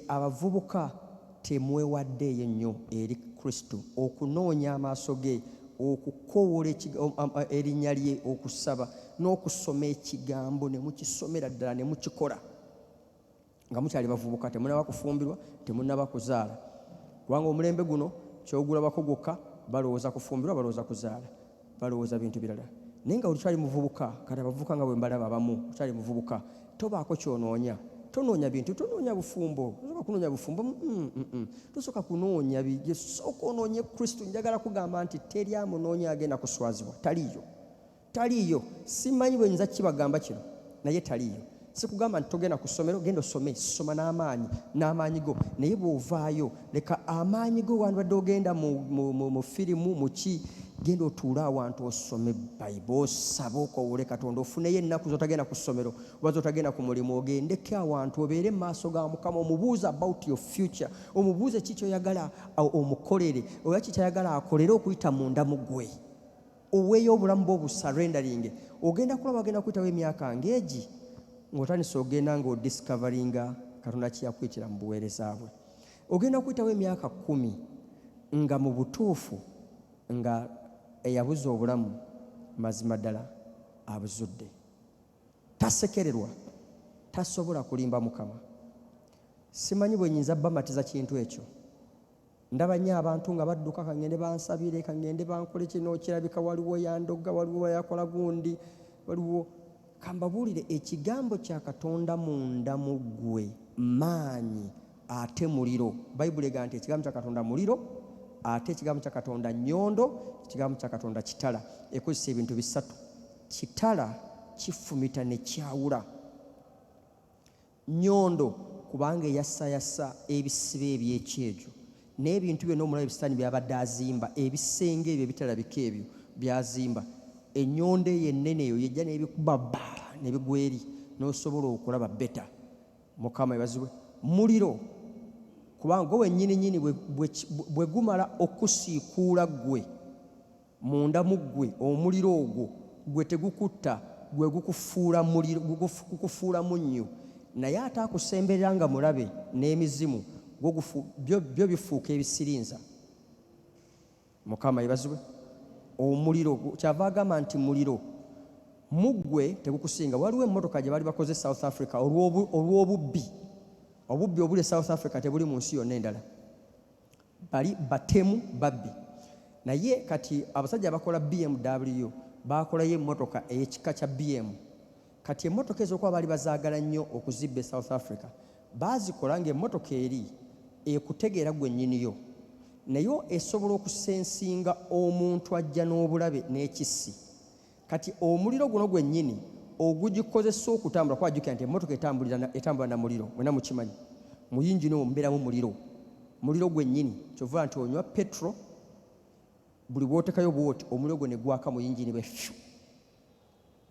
abavubuka temwewaddeeyo ennyo eri Kristo okunoonya amaaso ge okukoowoola erinnya lye okusaba n'okusoma ekigambo ne mukisomera ddala ne mukikola nga mukyali bavubuka temunnaba kufumbirwa temunnaba kuzaala kubanga omulembe guno kyogulabako gwokka balowooza kufumbirwa balowooza kuzaala balowooza bintu birala naye nga olukyali muvubuka kati abavubuka nga bwe mbalaba abamu okyali muvubuka tobaako kyonoonya tonoonya bintu tonoonya bufumbo tosooka kunoonya bufumbo tosooka kunoonya sooka onoonye Kristo njagala kugamba nti teri amunoonya agenda kuswazibwa taliiyo simanyi bwe nyinza kibagamba kino naye taliiyo sikugamba nti togenda ku ssomero genda osome soma n'amaanyi go naye bw'ovaayo leka amaanyi go wandibadde ogenda mu firimu muki genda otuule awantu osome Bayibuli osabe okoowole Katonda ofuneyo ennaku z'otagenda ku ssomero oba z'otagenda ku mulimu ogendeko awantu obeere mu maaso ga Mukama omubuuze about your future omubuuze ki ky'oyagala omukolere oba ki ky'ayagala akolere okuyita munda mu ggwe oweeyo obulamu bw'obusarrendaringe ogenda kulaba agenda kuyitawo emyaka ng'egi ng'otandise ogenda ng'odiscoveringa Katonda kyeyakuyitira mu buweereza bwe ogenda kuyitawo emyaka 10 nga mu butuufu nga eyabuza obulamu mazima ddala abuzudde tasekererwa tasobola kulimba Mukama simanyi bwe nyinza bamatiza kintu ekyo ndaba nnyo abantu nga badduka kangende bansabire kangende bankole kino kirabika waliwo yandogga waliwo yakola gundi waliwo kambabuulire ekigambo kya Katonda munda mu ggwe maanyi ate muliro Bayibuli egamba nti ekigambo kya Katonda muliro ate ekigambo kya Katonda nnyondo ekigambo kya Katonda kitala ekozesa ebintu bisatu kitala kifumita ne kyawula nnyondo kubanga eyasayasa ebisibe ebyekyejo n'ebintu byonna omulala ebisitaani byabadde azimba ebisenge ebyo ebitalabika ebyo byazimba ennyondo eyo ennene eyo yejja n'ebikuba nebigwa eri n'osobola okulaba beta Mukama ebazibwe muliro kubanga gwe wennyini bwe gumala okusiikuula ggwe munda mu ggwe omuliro ogwo gwe tegukutta gwe gukufuula muliro gukufuula munnyo naye ate akusemberera nga mulabe n'emizimu byo bifuuka ebisirinza Mukama ebazibwe omuliro kyava agamba nti muliro muggwe tegukusinga waliwo emmotoka gye bali bakoze South Africa olw'obubbi obuli South Africa tebuli mu nsi yonna endala bali batemu babbi naye kati abasajja abakola BMW bakolayo emmotoka ey'ekika kya BM kati emmotoka ez'okuba baali bazaagala nnyo okuzibba South Africa baazikola ng'emmotoka eri ekutegeera gwe nnyiniyo naye esobola okusensinga omuntu ajja n'obulabe n'ekissi kati omuliro guno gwennyini ogugikozesa okutambula kwajjukira nti emmotoka etambula na muliro mwena mukimanyi mu yingini omwo mubeeramu muliro gwennyini kyova nti onywa petro buli bwotekayo bwoti omuliro gwe ne gwaka mu yingini bwe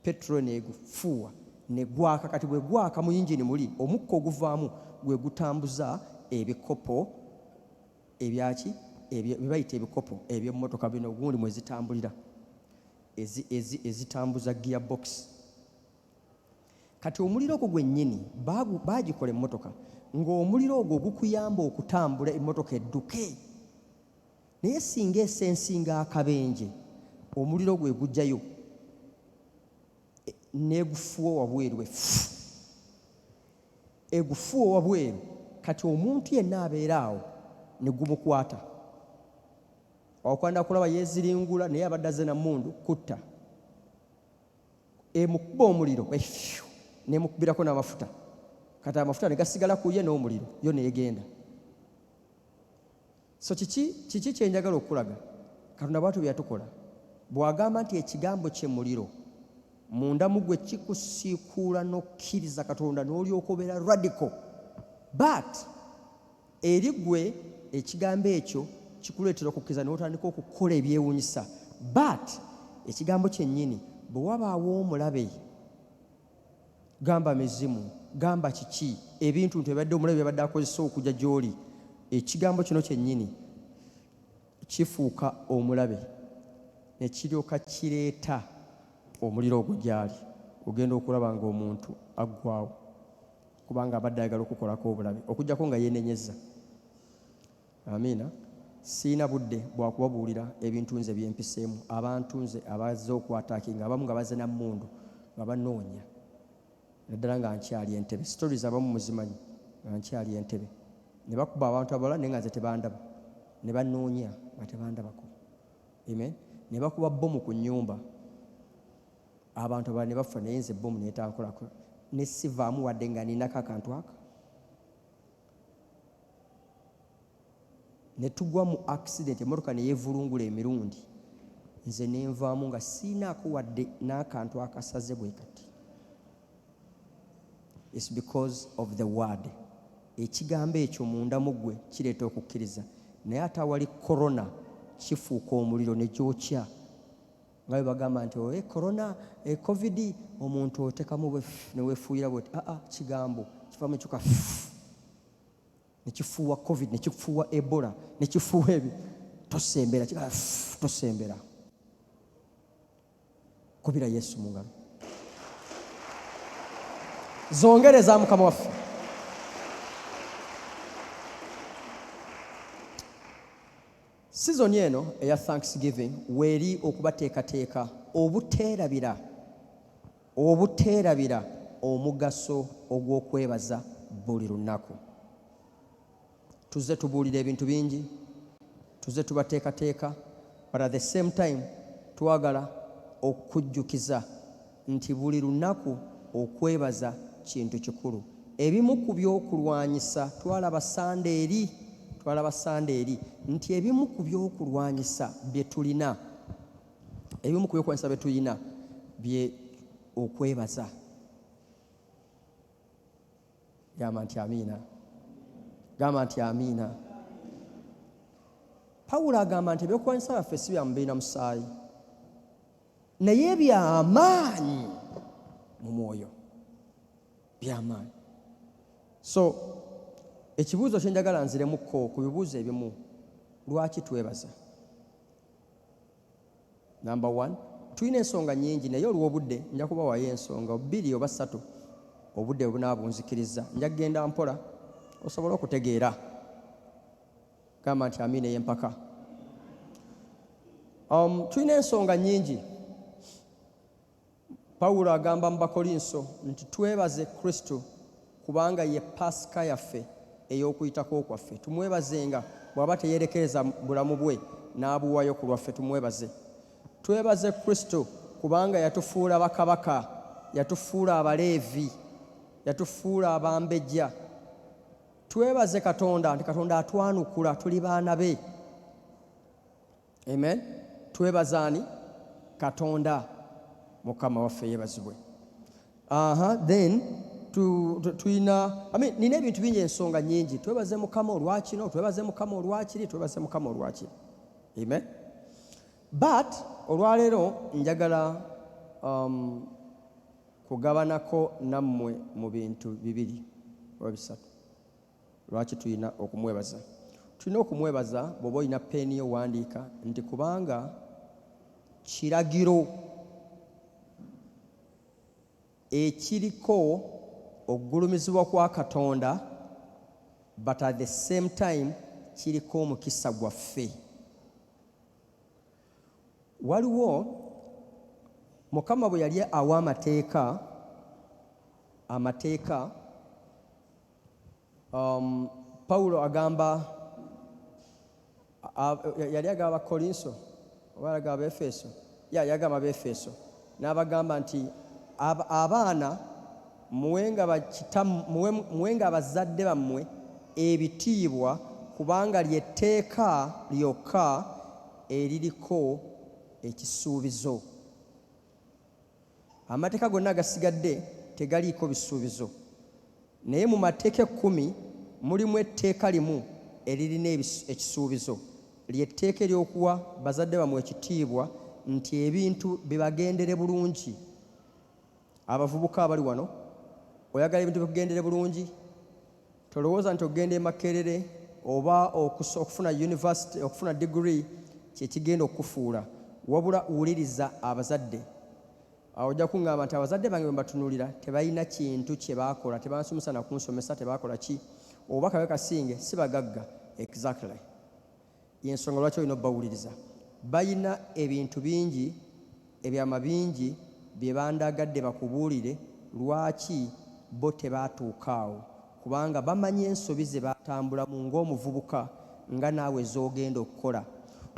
petro negufuuwa ne gwaka kati bwe gwaka mu yingini muli omukka oguvaamu gwe gutambuza ebikopo ebyaki ebibayita ebikopo eby'emmotoka bino gundi mwe zitambulira ezitambuza gearbox kati omuliro ogwo gwennyini baagikola emmotoka ng'omuliro ogwo gukuyamba okutambula emmotoka edduke naye singa esensinga akabenje omuliro gwe gujjayo negufuwa wabweru egufuwa wabweru kati omuntu yenna abeera awo ne gumukwata okwanda kulaba yeeziringula naye abadde azze na mmundu kutta emukuba omuliro nemukubirako n'amafuta kati amafuta ne gasigala ku ye n'omuliro yo neegenda so kiki kyenjagala okulaga Katonda bwatu byatukola bw'agamba nti ekigambo kye muliro munda mu ggwe kikusiikuula n'okkiriza Katonda n'olyoka obeera radical but eri ggwe ekigambo ekyo kikuleetera okukkiriza n'otandika okukola ebyewuunyisa but ekigambo kyennyini bwe wabaawo omulabe gamba mizimu gamba kiki ebintu nti ebadde omulabe byabadde akozesa okujja gy'oli ekigambo kino kyennyini kifuuka omulabe ne kiryoka kireeta omuliro ogwo gy'ali ogenda okulaba ng'omuntu aggwaawo kubanga abadde ayagala okukolako obulabe okujjako nga yeenenyezza. Amiina. Siina budde bwa kubabuulira ebintu nze byempiseemu, abantu nze abazze okwataakinga, abamu nga bazze na mmundu nga banoonya naddala nga nkyali Entebbe. Stories abamu muzimanyi nga nkyali Entebbe, ne bakuba abantu abalala naye nga nze tebandaba, ne banoonya nga tebandabako. Amen. Ne bakuba bbomu ku nnyumba, abantu abalala ne bafa, naye nze bbomu neetankolako ne sivaamu wadde nga ninako akantu aka. Ne tugwa mu accident, emmotoka ne yeevulungula emirundi, nze ne nvaamu nga siinaako wadde n'akantu akasaze bwe kati. It's because of the word. Ekigambo ekyo munda mu ggwe kireeta okukkiriza, naye ate awali korona kifuuka omuliro ne gyokya. Nga bwe bagamba nti korona, covid, omuntu otekamu ne weefuuyira bwoti. Kigambo kivaamu ekyuka ne kifuuwa covid, ne kifuuwa ebola, ne kifuuwa ebi. Tosembera, tosembera. Kubira Yesu mu ngalo. Zongereza Mukama waffe. Season eno eya Thanksgiving weeri okubateekateeka obuteerabira omugaso ogw'okwebaza buli lunaku. Tuzze tubuulira ebintu bingi, tuzze tubateekateeka, but at the same time twagala okujjukiza nti buli lunaku okwebaza kintu kikulu. Ebimu ku by'okulwanyisa twalaba Sande eri nti ebimu ku by'okulwanyisa bye tulina, ebimu ku by'okulwanyisa bye tulina bye okwebaza. Gamba nti amiina. Gamba nti amiina. Pawulo agamba nti ebyokulwanyisa byaffe si bya mubiri na musaayi, naye by'amaanyi mu mwoyo. By'amaanyi. So ekibuuzo kye njagala nziremukko ku bibuuzo ebimu, lwaki twebaza? Number 1, tulina ensonga nnyingi, naye olw'obudde nja kubawaayo ensonga 2 oba 3, obudde bunaabunzikiriza. Nja kugenda mpola osobola okutegeera. Gamba nti amiina ey'empaka. Tulina ensonga nnyingi. Pawulo agamba mu Bakolinso nti twebaze Kristo kubanga ye Pasika yaffe ey'okuyitako kwaffe. Tumwebazenga bw'aba teyeerekereza bulamu bwe n'abuwaayo ku lwaffe, tumwebaze. Twebaze Kristo kubanga yatufuula bakabaka, yatufuula abaleevi, yatufuula abambejja. Twebaze Katonda nti Katonda atwanukula, tuli baana be. Amen. Twebaza ani? Katonda. Mukama waffe yeebazibwe. Then tulina nina ebintu bingi, ensonga nnyingi. Twebaze Mukama olwakino, twebaze Mukama olwakiri, twebaze Mukama olwakiri. Amen. But olwaleero njagala kugabanako nammwe mu bintu 2 oba 3. Lwaki tulina okumwebaza? Tulina okumwebaza bw'oba olina peeni yowandiika nti kubanga kiragiro ekiriko okugulumizibwa kwa Katonda, but at the same time kiriko omukisa gwaffe. Waliwo Mukama bwe yali awa amateeka Pawulo agamba, yali agamba Abakolinso oba agamba Abaefeso, yagamba Abaefeso n'abagamba nti abaana muwenga abazadde bammwe ebitiibwa kubanga ly'etteeka lyokka eririko ekisuubizo. Amateeka gonna agasigadde tegaliiko bisuubizo, naye mu mateeka 10 mulimu etteeka limu eririna ekisuubizo. Ly'etteeka ery'okuwa bazadde bammwe ekitiibwa nti ebintu bibagendere bulungi. Abavubuka abali wano, oyagala ebintu bikugendere bulungi, tolowooza nti okugenda e Makerere oba okufuna university, okufuna degree kye kigenda okufuula. Wabula wuliriza abazadde, ojja kuŋŋamba nti abazadde bange bwe mbatunuulira tebalina kintu kye baakola, tebansomesa na kunsomesa, tebaakola ki, oba kabe kasinge si bagagga. Exactly. Y'ensonga lwaki olina obbawuliriza. Balina ebintu bingi, ebyama bingi bye bandagadde bakubuulire. Lwaki bo tebaatuuka awo? Kubanga bamanyi ensobi ze baatambulamu ng'omuvubuka nga naawe z'ogenda okukola.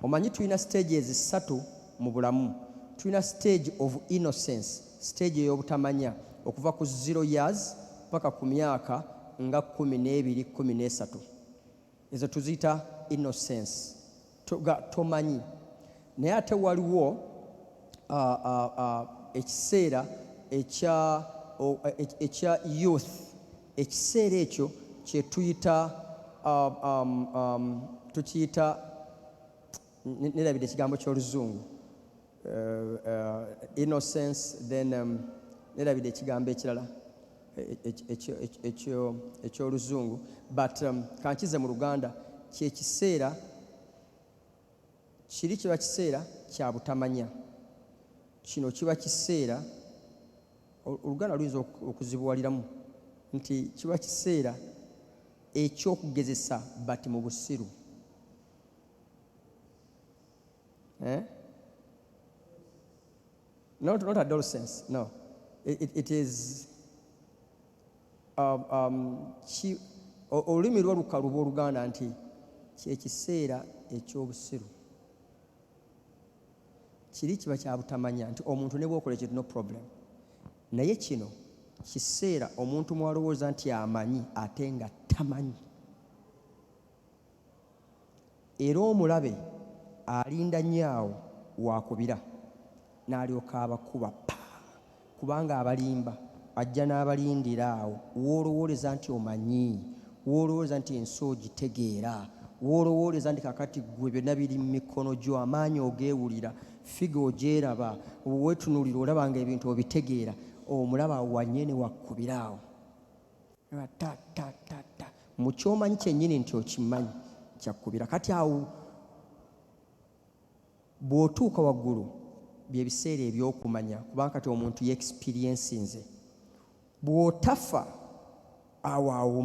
Omanyi tulina stages 3 mu bulamu. Tulina stage of innocence, stage ey'obutamanya, okuva ku 0 years paka ku myaka nga 12, 13. Ezo tuziyita innocence, tomanyi. Naye ate waliwo ekiseera ekya youth. Ekiseera ekyo kye tuyita tukiyita, nerabira ekigambo ky'Oluzungu, innocence, then nerabira ekigambo ekirala eky'Oluzungu, but kankize mu Luganda, kyekiseera kiri, kiba kiseera kya butamanya. Kino kiba kiseera, Oluganda luyinza okuzibuwaliramu nti kiba kiseera eky'okugezesa bati mu busiru. Not adolescence, no. It is olulimi lwo lukaluba Oluganda nti kyekiseera eky'obusiru. Kiri kiba kya butamanya nti omuntu ne bw'okola ekintu no problem. Naye kino kiseera omuntu mwalowooza nti amanyi ate nga tamanyi. Era omulabe alinda nnyaawo wakubira n'alyoka abakuba pa, kubanga abalimba ajja n'abalindira awo. Woolowooleza nti omanyi, woolowooleza nti ensi ogitegeera, woolowooleza nti kakati ggwe byonna biri mu mikono gyo, amaanyi ogeewulira, figa ogyeraba, weetunuulira olabanga ebintu obitegeera. Omulaba wanyene wakkubira awo mu kyomanyi kyennyini nti okimanyi kyakkubira. Kati awo bw'otuuka waggulu bye biseera eby'okumanya, kubanga kati omuntu yeexperiensinze. Bw'otafa awo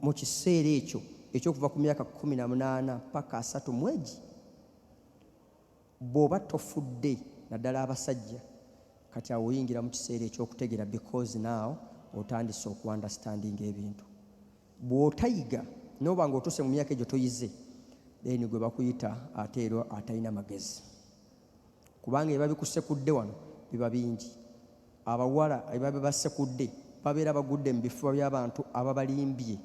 mu kiseera ekyo ekyokuva ku myaka 18 paka 3 mwegi, bw'oba tofudde naddala abasajja, kati awo oyingira mu kiseera ekyokutegeera, because now otandise okuunderstanding ebintu. Bw'otayiga n'oba ng'otuuse mu myaka egyo toyize, then gwe bakuyita ate ero atalina magezi, kubanga eba bikusekudde wano biba bingi. Abawala eba basekudde babeera bagudde mu bifuba by'abantu ababalimbye,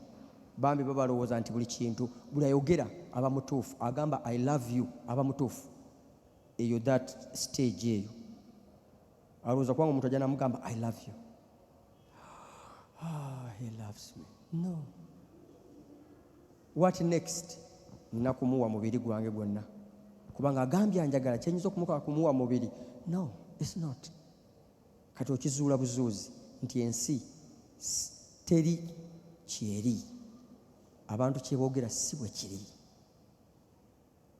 bambi babalowooza nti buli kintu buli ayogera aba mutuufu, agamba I love you aba mutuufu. Eyo that stage eyo alowooza kubanga omuntu ajja namugamba I love you, he loves me. No. What next? Nina kumuwa mubiri gwange gwonna, kubanga agambye anjagala, kyenyinza okumuka kumuwa mubiri. No, it's not. Kati okizuula buzuuzi nti ensi teri kyeri, abantu kyeboogera si bwe kiri.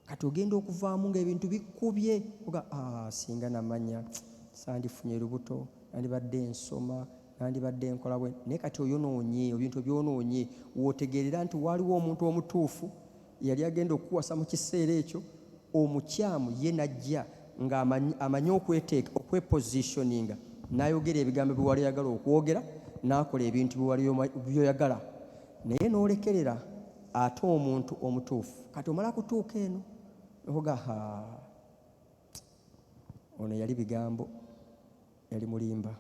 Kati ogenda okuvaamu ng'ebintu bikubye, oga singa namanya, sandifunye lubuto, nandibadde ensoma, nandibadde enkola bwe. Naye kati oyonoonye, ebintu byonoonye, wootegeerera nti waliwo omuntu omutuufu yali agenda okuwasa mu kiseera ekyo, omukyamu ye najja ng'amanyi okweteeka, okwepositioninga, n'ayogera ebigambo bye wali oyagala okwogera, n'akola ebintu byoyagala. Naye n'olekerera ate omuntu omutuufu. Kati omala kutuuka eno oga ono yali bigambo, yali mulimba,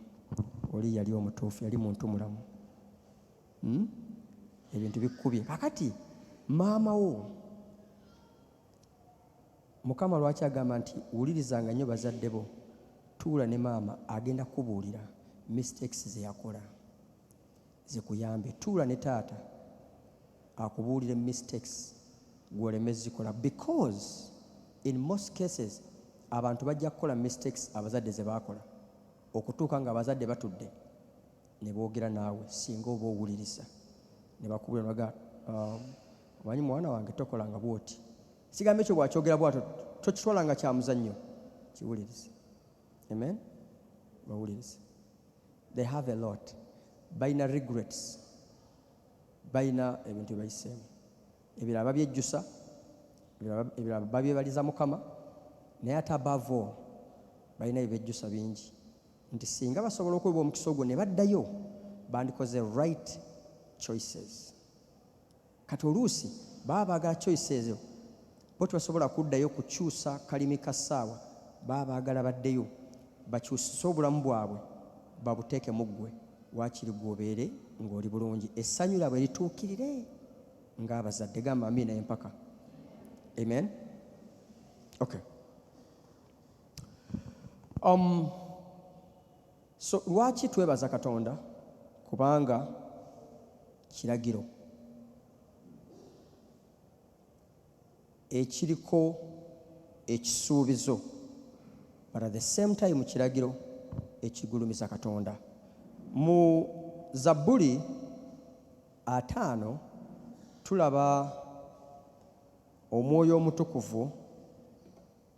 oli yali omutuufu, yali muntu mulamu. Ebintu bikubye. Kakati maama wo, Mukama lwaki agamba nti wulirizanga nnyo bazadde bo, tuula ne maama agenda kubuulira mistakes ze yakola zikuyambe. Tuula ne taata akubuulire mistakes gw'oleme zikola, because in most cases abantu bajja kukola mistakes abazadde ze baakola, okutuuka nga abazadde batudde ne boogera naawe singa oba owuliriza, ne bakubulira baga omanyi mwana wange tokolanga bwoti. Kigambo ekyo bwakyogera bwatyo tokitwalanga kya muzannyo, kiwulirize. Amen. Bawulirize. They have a lot. Balina regrets. Balina ebintu bayiseemu. Ebirala babyejjusa, ebirala babyebaliza Mukama, naye ate above all balina ebyejjusa bingi. Nti singa basobola okuweebwa omukisa ogwo ne baddayo, bandikoze right choices. Kati oluusi baba baagala choices ezo bo tebasobola kuddayo kukyusa kalimi ka ssaawa, baba baagala baddeyo bakyusise obulamu bwabwe babuteeke mu ggwe, waakiri gwobeere ng'oli bulungi, essanyu labwe lituukirire ng'abazadde. Gamba amiina empaka. Amen. Okay. So lwaki twebaza Katonda? Kubanga kiragiro ekiriko ekisuubizo, but at the same time kiragiro ekigulumiza Katonda. Mu Zabbuli 5 tulaba Omwoyo Omutukuvu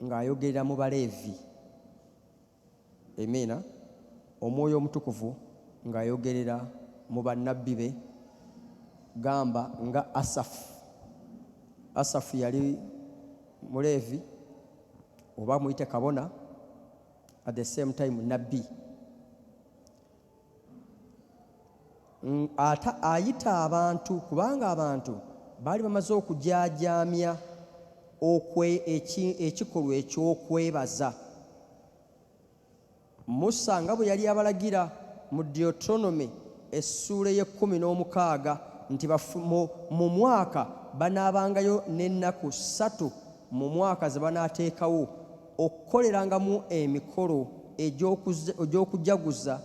ng'ayogerera mu Baleevi. Emiina. Omwoyo Omutukuvu ng'ayogerera mu bannabbi be. Gamba nga Asafu yali Muleevi oba muyite kabona, at the same time nabbi. Ayita abantu kubanga abantu baali bamaze okujaajaamya ekikolwa eky'okwebaza. Musa nga bwe yali abalagira mu Deuteronomy essuula ye-16 nti mu mwaka banaabangayo n'ennaku 3 mu mwaka ze banaateekawo okukolerangamu emikolo egy'okujaguza,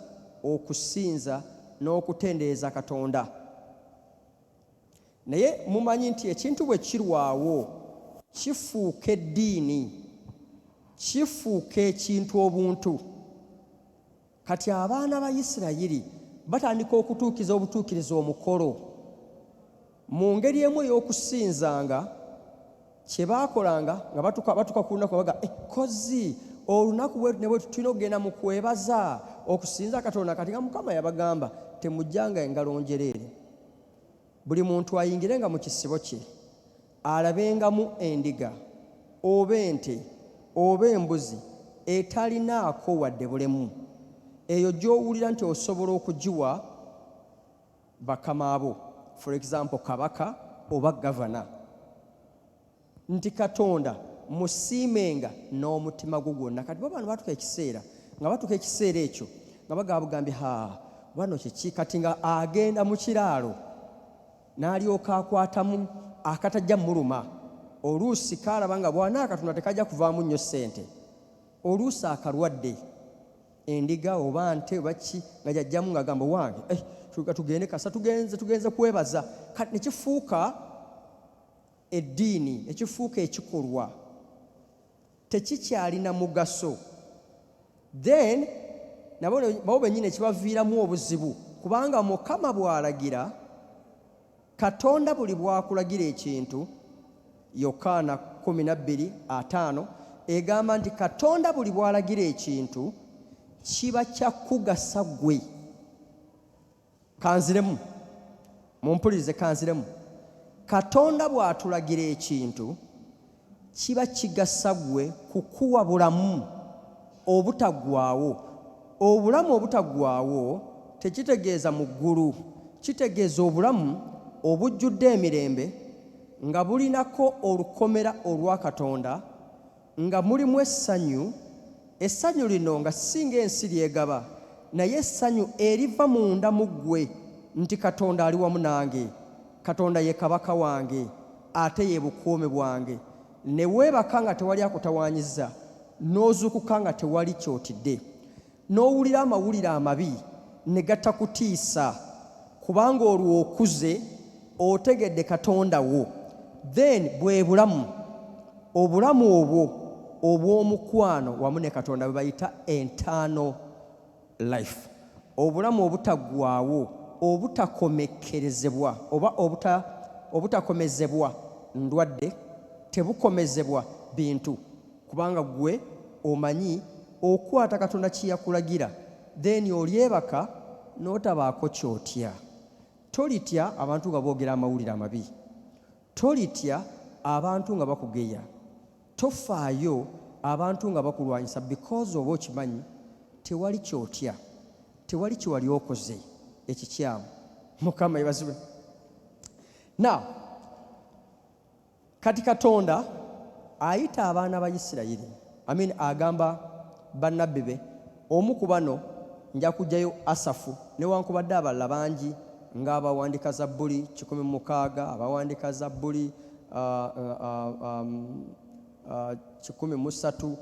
okusinza n'okutendereza Katonda. Naye mumanyi nti ekintu bwe kirwawo kifuuka eddiini, kifuuka ekintu obuntu. Kati abaana ba Isirayiri batandika okutuukiza obutuukiriza omukolo. Mu ngeri emu ey'okusinzanga kye baakolanga nga batuka ku lunaku baga kozi olunaku bwe ne bwe tulina okugenda mu kwebaza okusinza Katonda. Kati nga Mukama yabagamba temujjanga engalo njereere, buli muntu ayingirenga mu kisibo kye alabengamu endiga oba ente oba embuzi etalinaako wadde bulemu, eyo gy'owulira nti osobola okugiwa bakama abo, for example kabaka oba gavana, nti Katonda musiimenga n'omutima gwo gwonna. Kati bo bano batuka ekiseera ekyo nga bagambye bano kiki, kati nga agenda mu kiraalo n'alyoka akwatamu akatajja muluma. Oluusi kaalaba nga bwana Katonda tekajja kuvaamu nnyo ssente, oluusi akalwadde endiga oba nte oba ki nga jajjamu nga gamba wange tugende kasa tugenze kwebaza. Kati nekifuuka eddiini, nekifuuka ekikolwa, tekikyalina mugaso. Then nabo bennyini ekibaviiramu obuzibu, kubanga Mukama bw'alagira, Katonda buli bw'akulagira ekintu, Yokaana 12:5 egamba nti Katonda buli bw'alagira ekintu kiba kyakugasa ggwe. Kanziremu, mumpulirize kanziremu. Katonda bw'atulagira ekintu kiba kigasa ggwe kukuwa bulamu obutaggwaawo. Obulamu obutaggwaawo tekitegeeza mu ggulu, kitegeeza obulamu obujjudde emirembe nga bulinako olukomera olwa Katonda, nga mulimu essanyu. Essanyu lino nga singa ensi lyegaba, naye essanyu eriva munda mu ggwe nti Katonda ali wamu nange, Katonda ye kabaka wange ate ye bukuumi bwange. Ne weebaka nga tewali akutawaanyiza, n'ozuukuka nga tewali kyotidde, n'owulira amawulire amabi ne gatakutiisa, kubanga olwo okuze otegedde Katonda wo. Then bwe bulamu, obulamu obwo obw'omukwano wamu ne Katonda bwe bayita eternal life, obulamu obutaggwaawo, obutakomekerezebwa oba obutakomezebwa ndwadde, tebukomezebwa bintu, kubanga gwe omanyi okwata Katonda kye yakulagira, then olyebaka n'otabaako kyotya. Tolitya abantu nga boogera amawulire amabi, tolitya abantu nga bakugeya, tofaayo abantu nga bakulwanyisa, because oba okimanyi tewali kyotya, tewali kiwali okoze ekikyamu. Mukama yebazibwe. Now kati Katonda ayita abaana ba Isirayiri, agamba bannabbi be, omu ku bano nja kujjayo Asafu newankubadde abalala bangi ng'abawandiika Zabbuli 16, abawandiika Zabbuli 13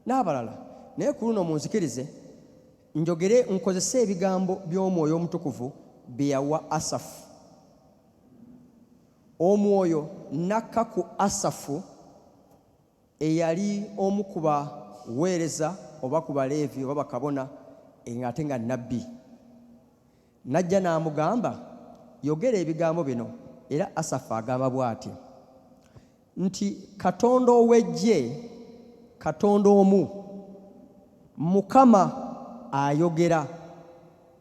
n'abalala. Naye ku luno munzikirize njogere nkozese ebigambo by'Omwoyo Omutukuvu bye yawa Asafu. Omwoyo nakka ku Asafu eyali omu ku baweereza oba ku Baleevi oba bakabona ng'ate nga nnabbi. Najja n'amugamba yogera ebigambo bino, era Asafu agamba bw'ati nti Katonda ow'eggye, Katonda omu, Mukama ayogera,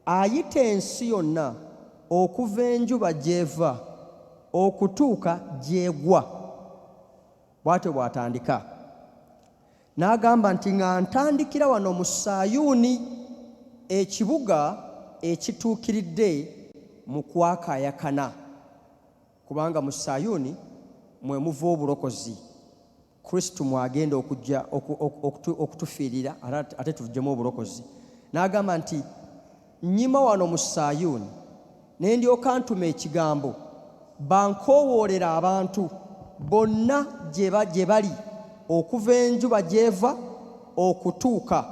ayita ensi yonna okuva enjuba gy'eva okutuuka gy'egwa. Bw'atyo bw'atandika. N'agamba nti nga ntandikira wano mu Sayuuni, ekibuga ekituukiridde mu kwakaayakana, kubanga mu Sayuuni mwe muva obulokozi. Kristo mwagenda okujja okutufiirira ate tuvujjemu obulokozi. N'agamba nti nnyima wano mu Sayuuni ne ndyoka ntuma ekigambo bankoowoolera abantu bonna gye bali okuva enjuba gy'eva okutuuka.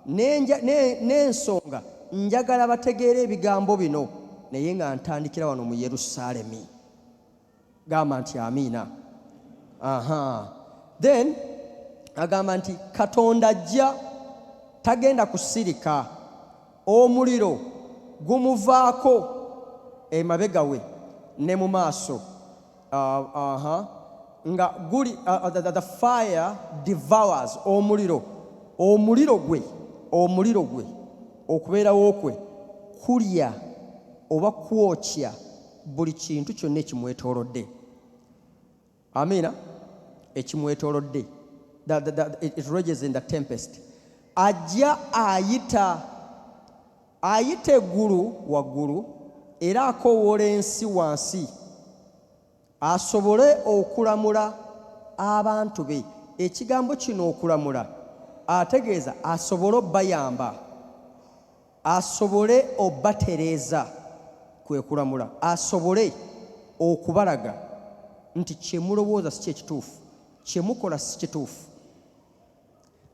N'ensonga njagala bategeere ebigambo bino, naye nga ntandikira wano mu Yerusaalemi. Gamba nti amiina. Then agamba nti Katonda ajja, tagenda kusirika, omuliro gumuvaako emabega we ne mu maaso. Nga guli the fire devours, omuliro gwe okubeerawo kwe kulya oba kwokya buli kintu kyonna ekimwetoolodde. Amiina. Ekimwetoolodde. It rages in the tempest. Ajja ayita eggulu waggulu era akoowoola ensi wansi, asobole okulamula abantu be. Ekigambo kino okulamula ategeeza asobole obbayamba, asobole obbatereeza, kwe kulamula, asobole okubalaga nti kye mulowooza si kyekituufu, kye mukola si kituufu.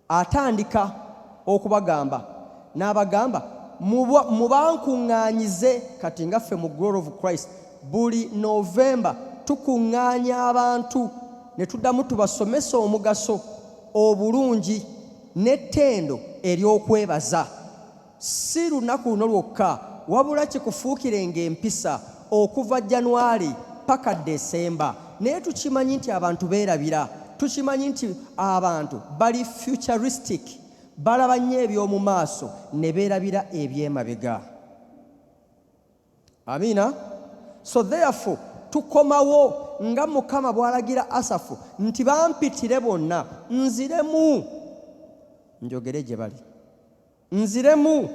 Atandika okubagamba n'abagamba mubankuŋŋaanyize. Kati nga ffe mu Glory of Christ buli November tukuŋŋaanya abantu ne tuddamu tubasomesa omugaso, obulungi n'ettendo ery'okwebaza. Si lunaku luno lwokka, wabula kikufuukirenga empisa okuva January paka December. Naye tukimanyi nti abantu beerabira, tukimanyi nti abantu bali futuristic, balaba nnyo eby'omu maaso ne beerabira eby'emabega. Amiina. So therefore tukomawo nga Mukama bw'alagira Asafu nti bampitire bonna, nziremu njogere gye bali, nziremu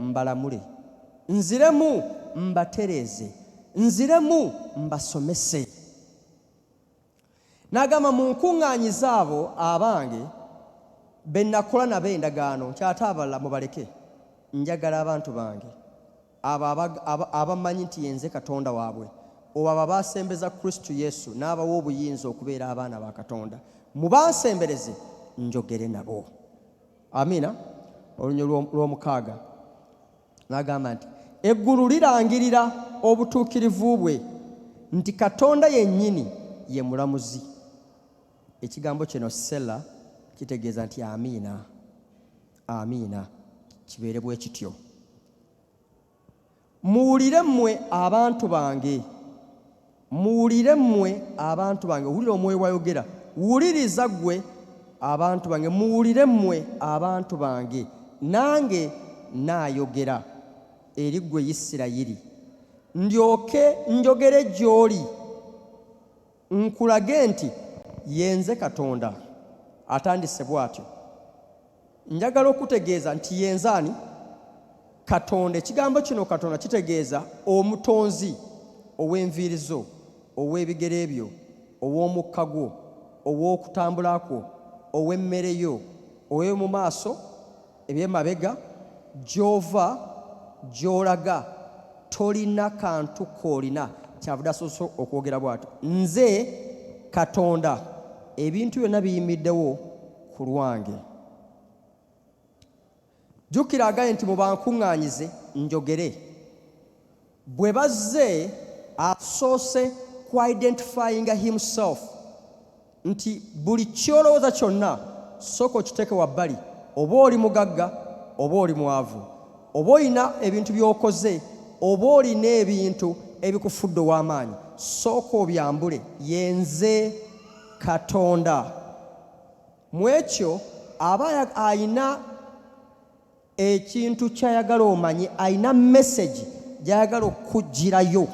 mbalamule, nziremu mbatereeze, nziremu mbasomese. N'agamba munkuŋŋaanyize abo abange be nakola nabo endagaano, nkyate abalala mubaleke. Njagala abantu bange abo abamanyi nti yenze Katonda waabwe, oba abasembeza Kristo Yesu n'abawa obuyinza okubeera abaana ba Katonda, mubansembereze njogere nabo. Amiina. Olunyolo lw'omukaaga n'agamba nti eggulu lirangirira obutuukirivu bwe, nti Katonda yennyini ye mulamuzi. Ekigambo kino Sela kitegeeza nti amiina, amiina, kibeere bwe kityo. Muwulire mmwe abantu bange, muwulire mmwe abantu bange. Wulira Omwoyo wayogera, wuliriza ggwe abantu bange, muwulire mmwe abantu bange, nange naayogera eri ggwe Isirayiri, ndyoke njogere gy'oli nkulage nti yenze Katonda. Atandise bw'atyo. Njagala okutegeeza nti yenze ani? Katonda. Ekigambo kino Katonda kitegeeza omutonzi ow'enviiri zo, ow'ebigere byo, ow'omukka gwo, ow'okutambula kwo, ow'emmere yo, ow'omu maaso, eby'emabega, gy'ova, gy'olaga, tolina kantu koolina. Kyavudde asoose okwogera bw'atyo, nze Katonda, ebintu byonna biyimiddewo ku lwange. Jjukira agaye nti mubankuŋŋaanyize njogere. Bwe bazze asoose ku identifying himself nti buli kyolowooza kyonna sooka okiteeke wabbali. Oba oli mugagga, oba oli mwavu, oba olina ebintu by'okoze, oba olina ebintu ebikufudde ow'amaanyi, sooka obyambule. Yenze Katonda. Mu ekyo aba ayina ekintu ky'ayagala omanye, ayina message gy'ayagala okugirayo.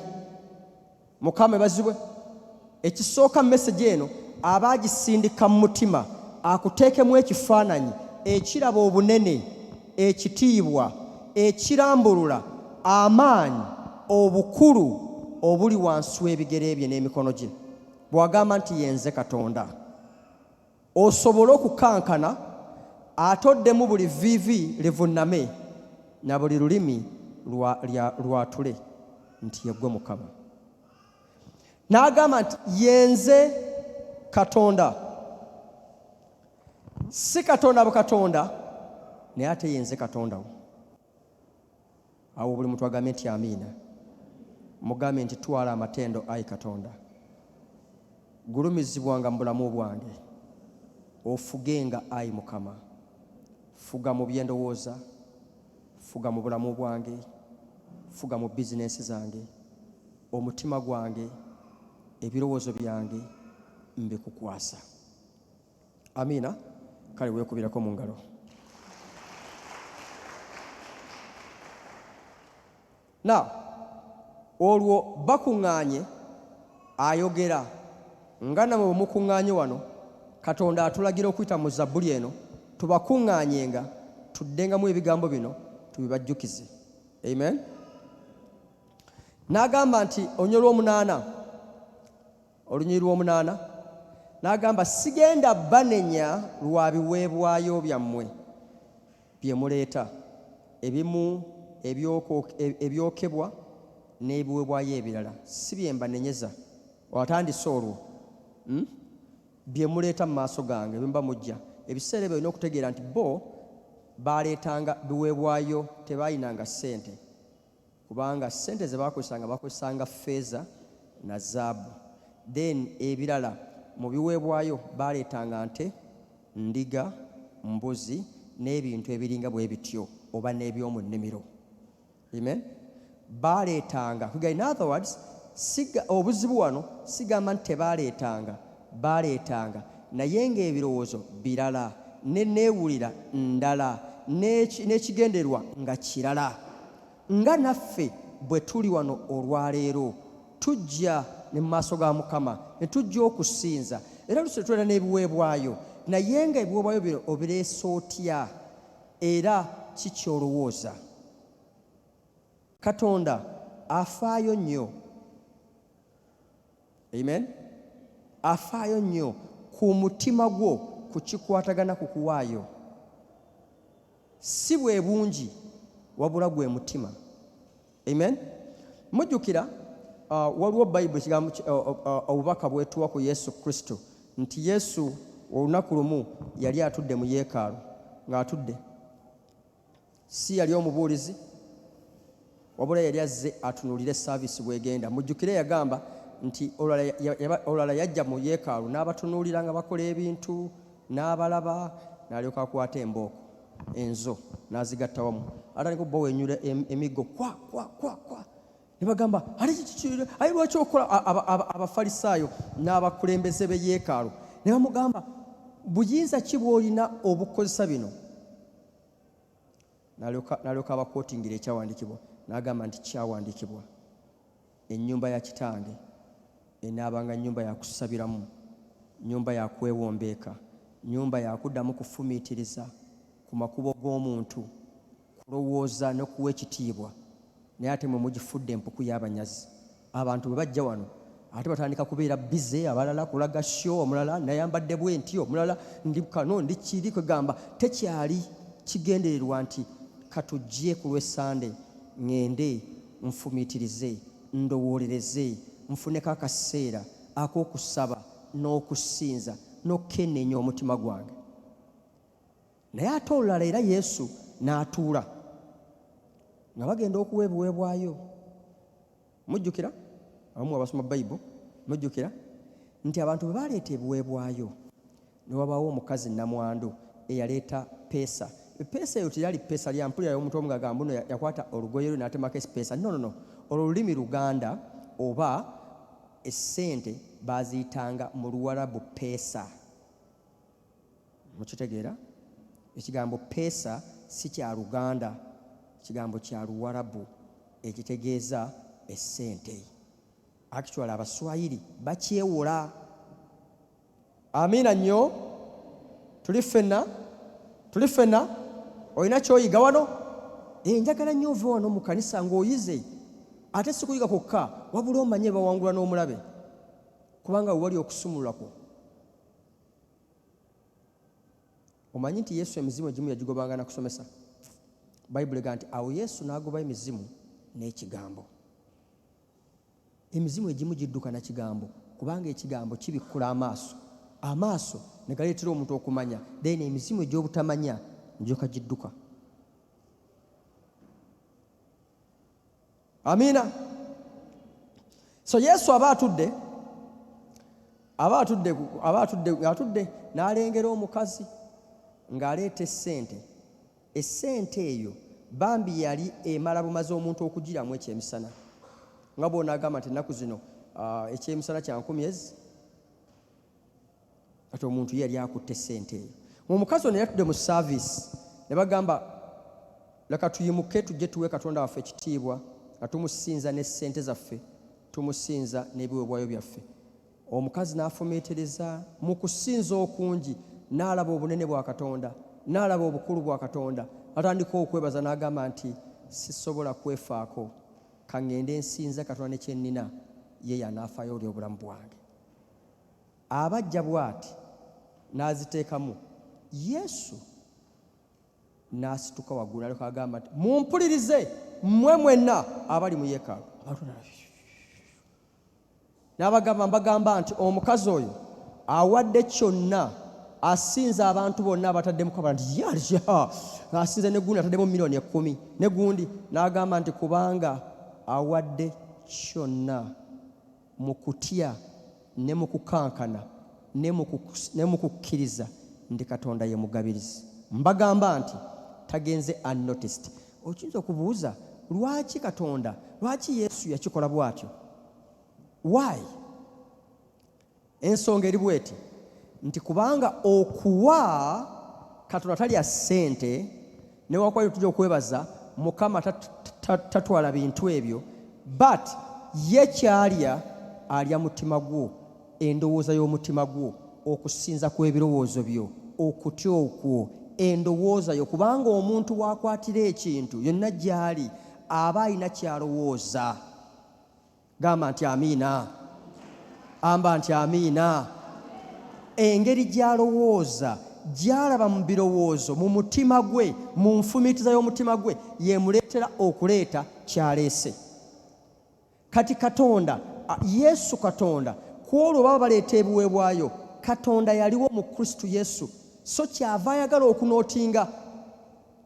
Mukama ebazibwe. Ekisooka message eno aba agisindika mu mutima, akuteekemu ekifaananyi ekiraba obunene, ekitiibwa, ekirambulula, amaanyi, obukulu obuli wansi w'ebigere bye n'emikono gye. Bw'agamba nti yenze Katonda, osobole okukankana atoddemu buli viivi livunname na buli lulimi lwatule nti ye ggwe Mukama. N'agamba nti yenze Katonda. Si Katonda bukatonda, naye ate yenze Katonda wo. Awo buli muntu agambe nti amiina. Mugambe nti twala amatendo, ayi Katonda. Gulumizibwanga mu bulamu bwange. Ofugenga, ayi Mukama. Fuga mu byendowooza, fuga mu bulamu bwange, fuga mu bizinesi zange, omutima gwange, ebirowoozo byange mbikukwasa. Amiina. Kale weekubirako mu ngalo. Now, olwo bakuŋŋaanye ayogera nga namwe bwe mukuŋŋaanye wano. Katonda atulagira okuyita mu Zabbuli eno tubakuŋŋaanyenga, tuddengamu ebigambo bino tubibajjukize. Amen. N'agamba nti olunyiri lw'omunaana n'agamba sigenda banenya lwa biweebwayo byammwe bye muleeta, ebimu ebyokebwa n'ebiweebwayo ebirala, si bye mbanenyeza. Watandise olwo bye muleeta mu maaso gange, bye mba mujja. Ebiseera ebyo olina okutegeera nti bo baaleetanga biweebwayo, tebaayinanga ssente, kubanga ssente ze bakozesanga ffeeza na zaabu. Then ebirala mu biweebwayo baaleetanga nte, ndiga, mbuzi n'ebintu ebiringa bwe bityo, oba n'eby'omu nnimiro. Amen. Baaleetanga. In other words, obuzibu wano sigamba nti tebaaleetanga, baaleetanga naye ng'ebirowoozo birala, neewulira ndala, n'ekigenderwa nga kirala. Nga naffe bwe tuli wano olwaleero tujja ne mu maaso ga Mukama ne tujja okusinza, era tulina n'ebiweebwayo, naye nga ebiweebwayo bino obireese otya era kikyolowooza. Katonda afaayo nnyo. Amen. Afaayo nnyo ku mutima gwo ku kikwatagana ku kuwaayo. Si bwe bungi wabula gwe mutima. Amen. Mujjukira waliwo Bayibuli kigambo obubaka bwetuwa ku Yesu Kristo nti Yesu olunaku lumu yali atudde mu yeekaalu ng'atudde. Si yali omubuulizi, wabula yali azze atunuulire saavisi bwegenda. Mujjukire yagamba nti olala yajja mu yeekaalu n'abatunuulira nga bakola ebintu, n'abalaba, n'alyoka akwata embooko enzo n'azigatta wamu. Atandika obba wenyula emiggo kwa ne bagamba ali lwaki okola. Abafalisaayo n'abakulembeze b'eyeekaalu ne bamugamba buyinza ki bw'olina obukozesa bino? N'alyoka abakootingira ekyawandiikibwa n'agamba nti kyawandiikibwa, ennyumba ya kitange enaabanga nnyumba ya kusabiramu, nnyumba ya kwewombeeka, nnyumba ya kuddamu kufumiitiriza ku makubo g'omuntu, kulowooza n'okuwa ekitiibwa. Naye ate mwe mugifudde empuku y'abanyazi. Abantu bwe bajja wano ate batandika kubeera bize, abalala kulaga sho, omulala nayambadde bwenti, omulala ndi kano ndi kiri, kwegamba tekyali kigendererwa nti katujje ku lw'Essande ŋŋende nfumiitirize, ndowoolereze, nfuneko akaseera ak'okusaba n'okusinza n'okkenneenya omutima gwange. Naye ate olulala era Yesu n'atuula nga bagenda okuwa ebiweebwayo. Mujjukira abamu abasoma Bayibuli, mujjukira nti abantu bwe baleeta ebiweebwayo ne wabaawo omukazi nnamwandu eyaleeta peesa. Peesa eyo teyali peesa lya mpulira y'omuntu omu ng'agamba buno yakwata olugoye lwe n'atemako esipeesa. No. Olwo lulimi Luganda oba essente baaziyitanga mu Luwarabu peesa. Mukitegeera? Ekigambo peesa si kya Luganda, kigambo kya Luwarabu ekitegeeza essente. Actually Abaswahili bakyewola. Amiina nnyo. Tuli ffenna olina kyoyiga wano. Njagala nnyo ova wano mu kanisa ng'oyize, ate si kuyiga kwokka wabula omanye bawangula n'omulabe, kubanga wewali okusumulula kwo. Omanyi nti Yesu emizimu egimu yagigobanga na kusomesa. Bayibuli egamba nti awo Yesu n'agoba emizimu n'ekigambo. Emizimu egimu gidduka na kigambo, kubanga ekigambo kibikkula amaaso ne galeetera omuntu okumanya, then emizimu egy'obutamanya ngyoka gidduka. Amiina. So Yesu aba atudde n'alengera omukazi ng'aleeta essente. Essente eyo bambi yali emala bumaze omuntu okugiramu ekyemisana. Nga bw'onaagamba nti ennaku zino ekyemisana kya 10,000, ate omuntu yali akutte essente eyo. Omukazi ono yatudde mu saavisi ne bagamba leka tuyimuke tujje tuwe Katonda waffe ekitiibwa nga tumusinza n'essente zaffe, tumusinza n'ebiweebwayo byaffe. Omukazi n'afumiitiriza mu kusinza okungi, n'alaba obunene bwa Katonda, n'alaba obukulu bwa Katonda, atandika okwebaza n'agamba nti sisobola kwefaako, ka ŋŋende nsinza Katonda ne kye nnina, ye y'anaafaayo oli obulamu bwange. Abajja bw'ati n'aziteekamu, Yesu n'asituka waggulu n'alyoka agamba nti mumpulirize mmwe mwenna abali mu yeekaalu. Mbagamba nti omukazi oyo awadde kyonna, asinza abantu bonna abataddemu kabala nti asinze ne gundi ataddemu milioni 10, ne gundi n'agamba nti kubanga awadde kyonna mu kutya ne mu kukankana ne mu kukkiriza ndi Katonda ye mugabirizi. Mbagamba nti tagenze unnoticed. Okiyinza okubuuza lwaki Katonda, lwaki Yesu yakikola bw'atyo? Why? Ensonga eri bweti nti kubanga okuwa Katonda talya ssente, newankubadde tujja okwebaza Mukama tatwala bintu ebyo, but ye kyalya alya mutima gwo, endowooza y'omutima gwo, okusinza kw'ebirowoozo byo, okutya okwo, endowooza yo. Kubanga omuntu waakwatira ekintu yonna gy'ali aba alina kyalowooza. Gamba nti amiina. Amba nti amiina. Engeri gy'alowooza, gy'alaba mu birowoozo, mu mutima gwe, mu nfumiitiza y'omutima gwe, yeemuleetera okuleeta kyaleese. Kati Katonda, Yesu Katonda, ku olwo baba baleeta ebiweebwayo, Katonda yaliwo mu Kristo Yesu, so kyava ayagala okunootinga.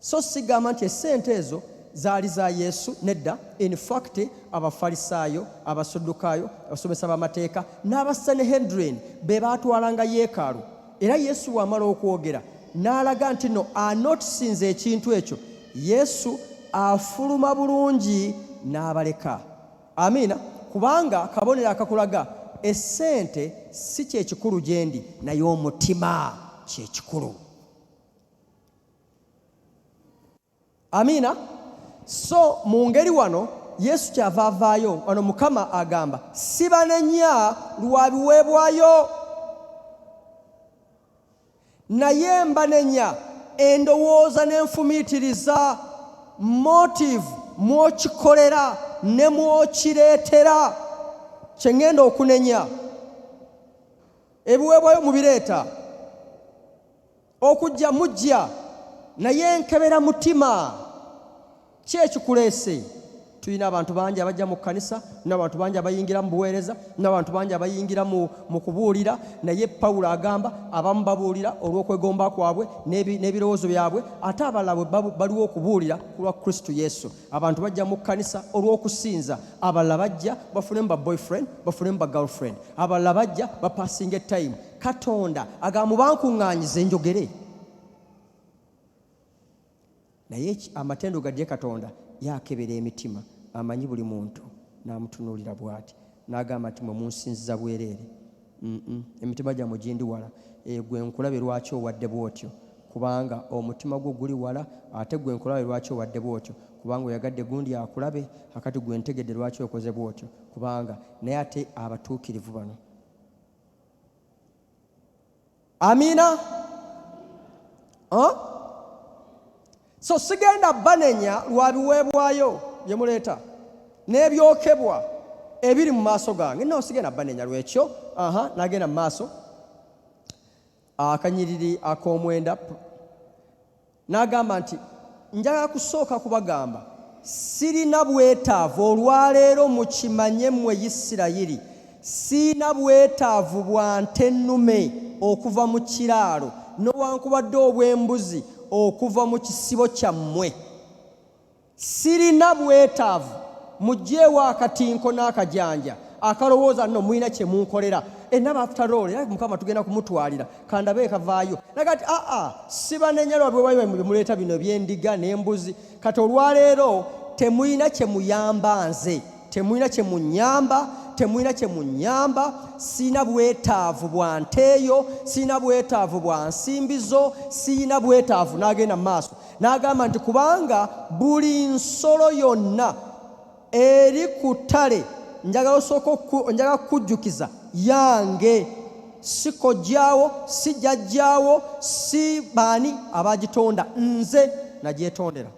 So sigamba nti essente ezo zaali za Yesu, nedda. In fact Abafalisaayo, Abasaddukaayo, abasomesa b'amateeka n'Abasanhedrin be baatwalanga yeekaalu. Era Yesu bw'amala okwogera n'alaga nti no, anotisinze ekintu ekyo, Yesu afuluma bulungi n'abaleka. Amiina. Kubanga akabonero akakulaga essente si kyekikulu gye ndi, naye omutima. kyekikulu. Amiina. So mu ngeri wano Yesu kyava avaayo wano Mukama agamba sibanenya lwa biweebwayo naye mbanenya endowooza n'enfumiitiriza, motive mwokikolera ne mwokireetera. Kye ŋŋenda okunenya ebiweebwayo mubireeta, okujja mujja, naye nkebera mutima. Ki ekikuleese? Tulina abantu bangi abajja mu kkanisa, n'abantu bangi abayingira mu buweereza, n'abantu bangi abayingira mu kubuulira, naye Pawulo agamba abamu babuulira olw'okwegomba kwabwe n'ebirowoozo byabwe, ate abalala baliwo okubuulira ku lwa Kristo Yesu. Abantu bajja mu kkanisa olw'okusinza, abalala bajja bafunemu ba boyfriend, bafunemu ba girlfriend, abalala bajja bapasinga time. Katonda agamba mubankuŋŋaanyize njogere. Naye amatendo gadye Katonda yakebera emitima, amanyi buli muntu, n'amutunuulira bw'ati n'agamba nti mwe munsinziza bwereere. Emitima gyammwe gindi wala. Gwe nkulabe lwaki owadde bw'otyo? Kubanga omutima gwo guli wala. Ate gwe nkulabe lwaki owadde bw'otyo? Kubanga oyagadde gundi akulabe. Akati gwe ntegedde lwaki okoze bw'otyo? Kubanga naye ate abatuukirivu bano. Amiina. So sigenda banenya lwa biweebwayo bye muleeta n'ebyokebwa ebiri mu maaso gange. No, sigenda banenya lwekyo. Nagenda mu maaso. Akanyiriri ak'omwenda n'agamba nti njagala kusooka kubagamba sirina bwetaavu olwaleero mukimanye mmwe Isirayiri, sirina bwetaavu bwa nte ennume okuva mu kiraalo newankubadde obw'embuzi okuva mu kisibo kyammwe. Sirina bwetaavu. Mugyeewo akatinko n'akajanja akalowooza nno mulina kye munkolera. Enaba after all era Mukama tugenda kumutwalira kandabe kavaayo. Nagati sibanenya lwa biweebwayo muleeta bino by'endiga n'embuzi. Kati olwaleero temulina kye muyamba nze, temulina kye munyamba, temulina kye munyamba. Sirina bwetaavu bwa nteeyo, sirina bwetaavu bwa nsimbizo, sirina bwetaavu. N'agenda mu maaso n'agamba nti kubanga buli nsolo yonna eri ku ttale njagala kujjukiza yange, si kojjaawo, si jjajjaawo, si baani abagitonda, nze nagyetondera.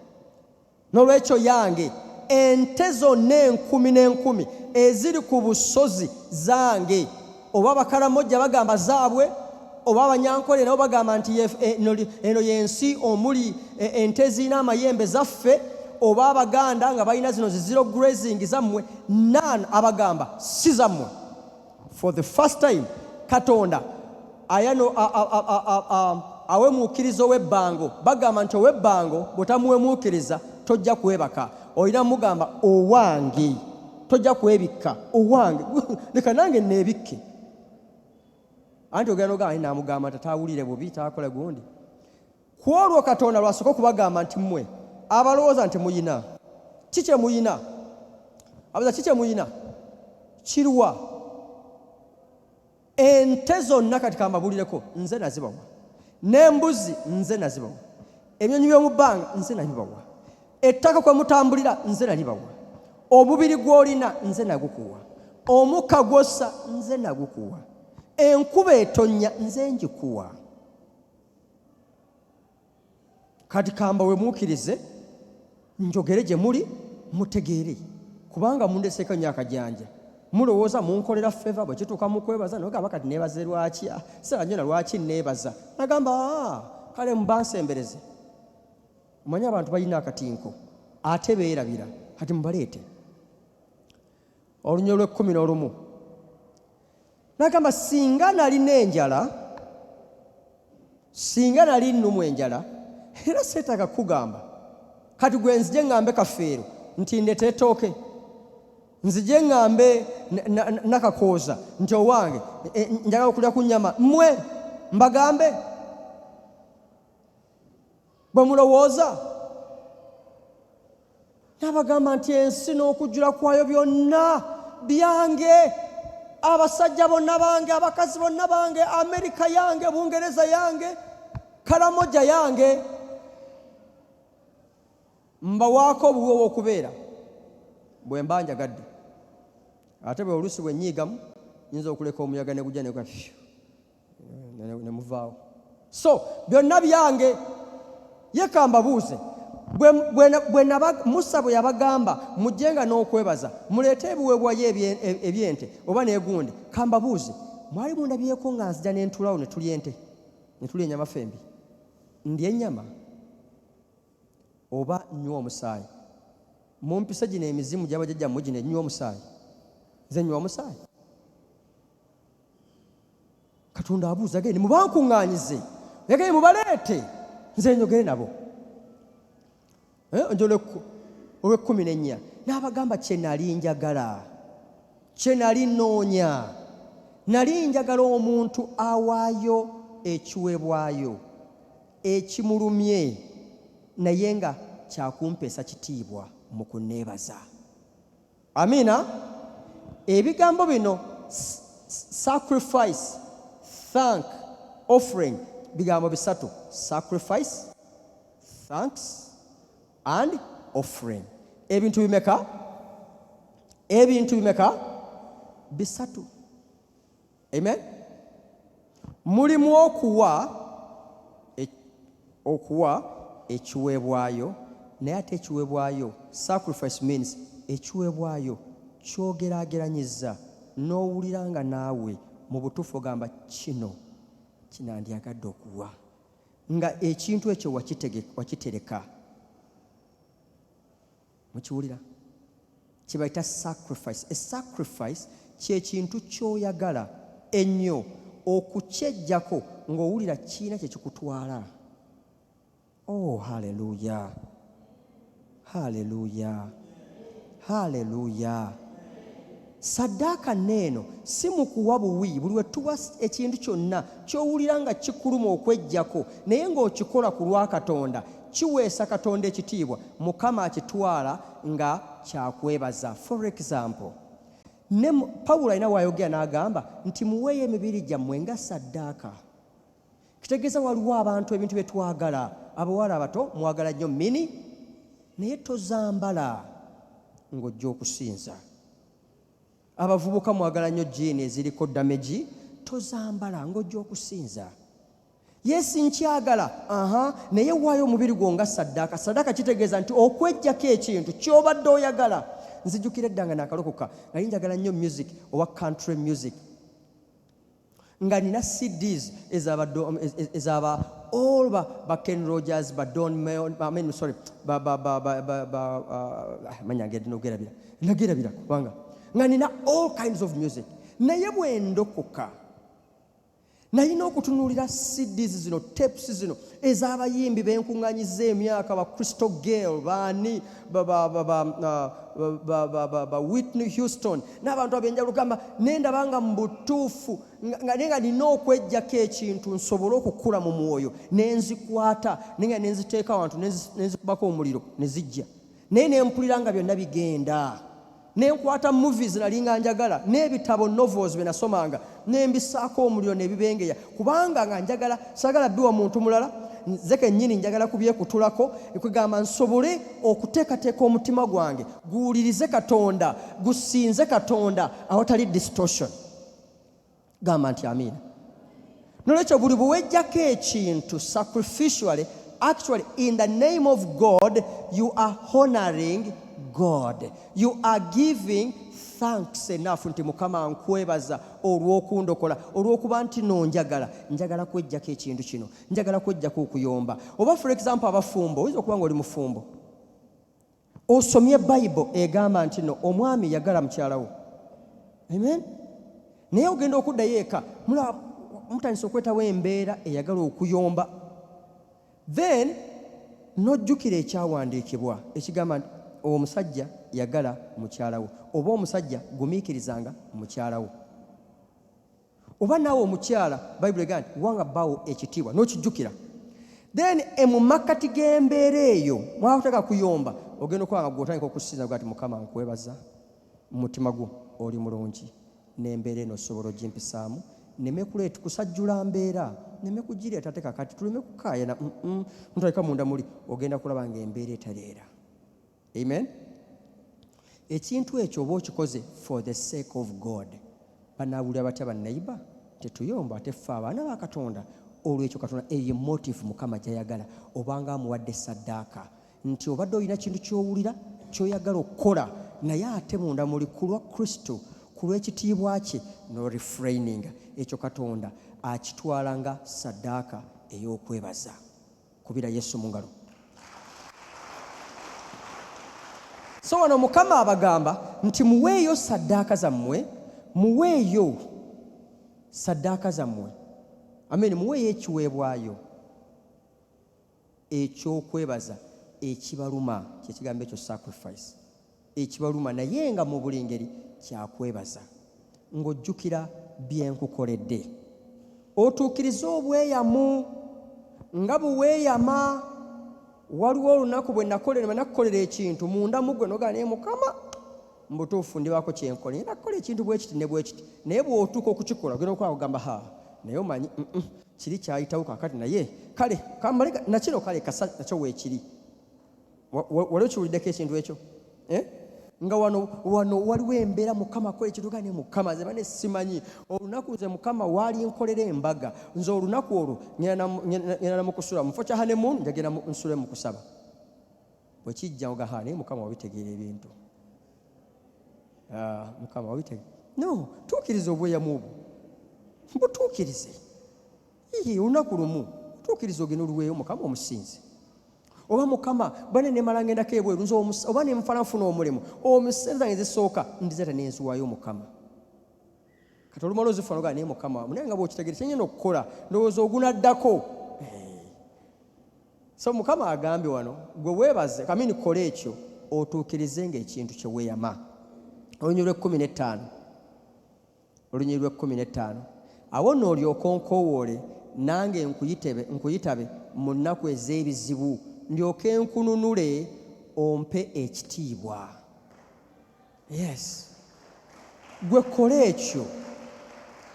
N'olwekyo yange. Ente zonna 10,000 eziri ku busozi zange, oba Abakaramojja bagamba zaabwe, oba Abanyankole nabo bagamba nti eno y'ensi omuli ente ezirina amayembe zaffe, oba Abaganda nga balina zino zero grazing zammwe, none abagamba si zammwe. For the first time Katonda ayano awemuukiriza ow'ebbango. Bagamba nti ow'ebbango bw'otamuwemuukiriza tojja kwebaka, olina mugamba owange, tojja kwebikka owange. Leka nange neebikke. Anti ogenda ogamba namugamba tataawulire bubi taakole gundi. Ku olwo Katonda lwasooka okubagamba nti mmwe abalowooza nti muyina kikye muyina, abaza kikye muyina kirwa. Ente zonna kati kambabulireko nze nazibawa, n'embuzi nze nazibawa, ebinyonyi by'omu bbanga nze nabibawa, ettaka kwe mutambulira nze nalibawa, omubiri gw'olina nze nagukuwa, omukka gwossa nze nagukuwa, enkuba etonnya nze njikuwa. Kati kamba wemuukirize njogere gye muli mutegeere, kubanga mundeseeko nnyo akajanja. Mulowooza munkolera feva bwe kituuka mu kwebaza nogamba kati neebaze lwaki? Sala nyo na lwaki neebaza? Nagamba kale mubansembereze. Omanyi abantu balina akatinko ate beerabira, kati mubaleete. Olunyolo lw'11 nagamba singa nalina enjala, singa nali nnumu enjala, era seetaaga kugamba kati gwe nzije ŋŋambe kafeero nti ndeta ettooke, nzije ŋŋambe nakakooza nti owange njagala okulya ku nnyama, mmwe mbagambe bwe mulowooza? Nabagamba nti ensi n'okujjula kwayo byonna byange. abasajja bonna bange, abakazi bonna bange, Amerika yange, Bungereza yange, Karamoja yange, mbawaako obuwe okubeera bwe mba njagadde. Ate bwe oluusi bwe nnyiigamu nyinza okuleka omuyaga ne gujja ne muvaawo. So byonna byange. Ye kambabuuze, Musa bwe yabagamba mujjenga n'okwebaza muleete ebiweebwayo eby'ente oba n'egundi, kambabuuze, mwali mundabyeko nga nzija ne ntulawo ne tulya ente, ne tulya ennyama fembi? Ndya ennyama oba nnywa omusaayi? Mumpisa gino emizimu gy'abajjajjammwe gino ennywa omusaayi? Nze nnywa omusaayi. Katonda abuuza gende mubankuŋŋaanyize, yagende mubaleete nze njogere nabo. Njolo olw'14 n'abagamba kye nali njagala, kye nali nnoonya, nali njagala omuntu awaayo ekiweebwayo ekimulumye naye nga kyakumpeesa kitiibwa mu kunneebaza. Amiina. Ebigambo bino sacrifice, thank, offering, bigambo bisatu: sacrifice, thanks and offering. Ebintu bimeka? Ebintu bimeka? Bisatu. Amen. Mulimu okuwa ekiweebwayo, naye ate ekiweebwayo, sacrifice means ekiweebwayo kyogeraageranyizza n'owulira nga naawe mu butuufu ogamba kino kinandyagadde okuwa, nga ekintu ekyo wakitereka. Mukiwulira? Kibayita sacrifice. A sacrifice kyekintu ky'oyagala ennyo okukyejjako ng'owulira kiina kye kikutwala. Oh, haleluya, haleluya, haleluya. Saddaaka nneeno si mu kuwa buwi. Buli we tuwa ekintu kyonna ky'owulira nga kikuluma okwejjako naye ng'okikola ku lwa Katonda, kiweesa Katonda ekitiibwa, Mukama akitwala nga kyakwebaza. For example, Pawulo alina wayogera n'agamba nti muweeyo emibiri gyammwe nga saddaaka. Kitegeeza waliwo abantu ebintu bye twagala. Abawala abato mwagala nnyo mini, naye tozambala ng'ojja okusinza. Abavubuka mwagala nnyo jiini eziriko damage, tozambala ng'ojja okusinza. Yesi nkyagala, naye waayo omubiri gwo nga saddaaka. Saddaaka kitegeeza nti okwejjako ekintu ky'obadde oyagala. Nzijjukira eddanga nakalokoka nali njagala nnyo music owa country music, nga nina CDs ezaba all ba Ken Rogers, ba Don Mayon, nagerabira kubanga nga nina all kinds of music. Naye bwe ndokoka nalina okutunuulira CDs zino, tapes zino ez'abayimbi benkuŋŋanyiza emyaka, ba Crystal Gale, baani ba Whitney Houston n'abantu abenjawulo. Gamba nendaba nga mu butuufu nga nina okwejjako ekintu nsobole okukula mu mwoyo, nenzikwata nenga nenziteeka awantu, nenzikubako omuliro ne zijja, naye nempulira nga byonna bigenda. Nenkwata movies nalinga njagala, n'ebitabo novels bye nasomanga nembisaako omuliro ne bibengeya, kubanga nga njagala, sagala biwa muntu mulala, nze kennyini njagala kubyekutulako, ekugamba nsobole okuteekateeka omutima gwange guwulirize Katonda, gusinze Katonda awatali distortion. Gamba nti amiina. Nolwekyo buli buwejjako ekintu sacrificially, actually in the name of God, you are honoring God. You are giving thanks enough nti Mukama nkwebaza olw'okundokola, olw'okuba nti njagala kwejjako ekintu kino, njagala kwejjako okuyomba. Oba for example abafumbo, oyinza okuba nga oli mufumbo, osomye Bible egamba nti no omwami yagala mukyalawo. Amen. Naye ogenda okuddayo eka mutandisa okwetawo embeera eyagala okuyomba, then nojjukira ekyawandiikibwa ekigamba nti omusajja yagala mukyalawo, oba omusajja gumiikirizanga mukyalawo. Oba naawe omukyala Bayibuli egamba nti wanga bbaawo ekitiibwa n'okijjukira, then mu makkati g'embeera eyo mwakuteka kuyomba, ogenda okuba nga gw'otandika okusinza ati Mukama nkwebaza, mu mutima gwo oli mulungi, n'embeera eno osobola ogimpisaamu neme kuleeta kusajjula mbeera neme kugireeta ate kakati tuleme kukaayana mutaleka munda muli ogenda kulaba ng'embeera etaleera. Amen. Ekintu ekyo oba okikoze for the sake of God, banaawulira batya banneiba? Tetuyomba ate ffe abaana ba Katonda. Olwekyo Katonda eyo motive Mukama gy'ayagala obanga amuwadde saddaaka nti obadde olina kintu ky'owulira ky'oyagala okukola naye ate munda muli ku lwa Kristo, ku lw'ekitiibwa kye no refraining, ekyo Katonda akitwala nga saddaaka ey'okwebaza. Kubira Yesu mu ngalo. So wano Mukama abagamba nti muweeyo saddaaka zammwe, muweeyo saddaaka zammwe. Amen. Muweeyo ekiweebwayo eky'okwebaza ekibaluma, kyekigambo ekyo sacrifice, ekibaluma naye nga mu buli ngeri kyakwebaza, ng'ojjukira bye nkukoledde. Otuukirize obweyamu nga buweeyama. Waliwo olunaku bwe nakukolera ekintu munda mu gwe n'ogaa naye Mukama mu butuufu ndibako kyenkola, nakukola ekintu bwe kiti ne bwe kiti, naye bw'otuuka okukikola ogenda okuba kugamba naye omanyi kiri kyayitawo kakati naye kale kamaleka nakino kale kasa nakyo weekiri. Wali okiwuliddeko ekintu ekyo? Nga wano waliwo embeera Mukama akola ekintu gane Mukama ze bane simanyi olunaku nze Mukama waali nkolera embaga nze olunaku olwo ngenda namukusula mufo kya honeymoon njagenda nsule mu kusaba. Bwe kijja oga naye Mukama wabitegeera ebintu. Mukama wabitegeera. No, tuukiriza obweyamu obwo. Butuukirize. Olunaku lumu tuukiriza ogenda oluweeyo Mukama omusinze. Oba Mukama bane nemala ngendako ebweru nze oba nenfana nfuna omulimu omusente zange zisooka ndizeta nenziwaayo Mukama. Kati olumala ozifuna ogaa naye Mukama naye nga bw'okitegeera kyenyenda okukola ndowooza ogunaddako. So Mukama agambye wano gwe weebaze kamini kola ekyo otuukirize ng'ekintu kye weeyama. Olunyiri lw'e15 awo n'olyoka onkowoole nange nkuyitabe mu nnaku ez'ebizibu ndyoke nkununule ompe ekitiibwa. Yes. Gwe kola ekyo,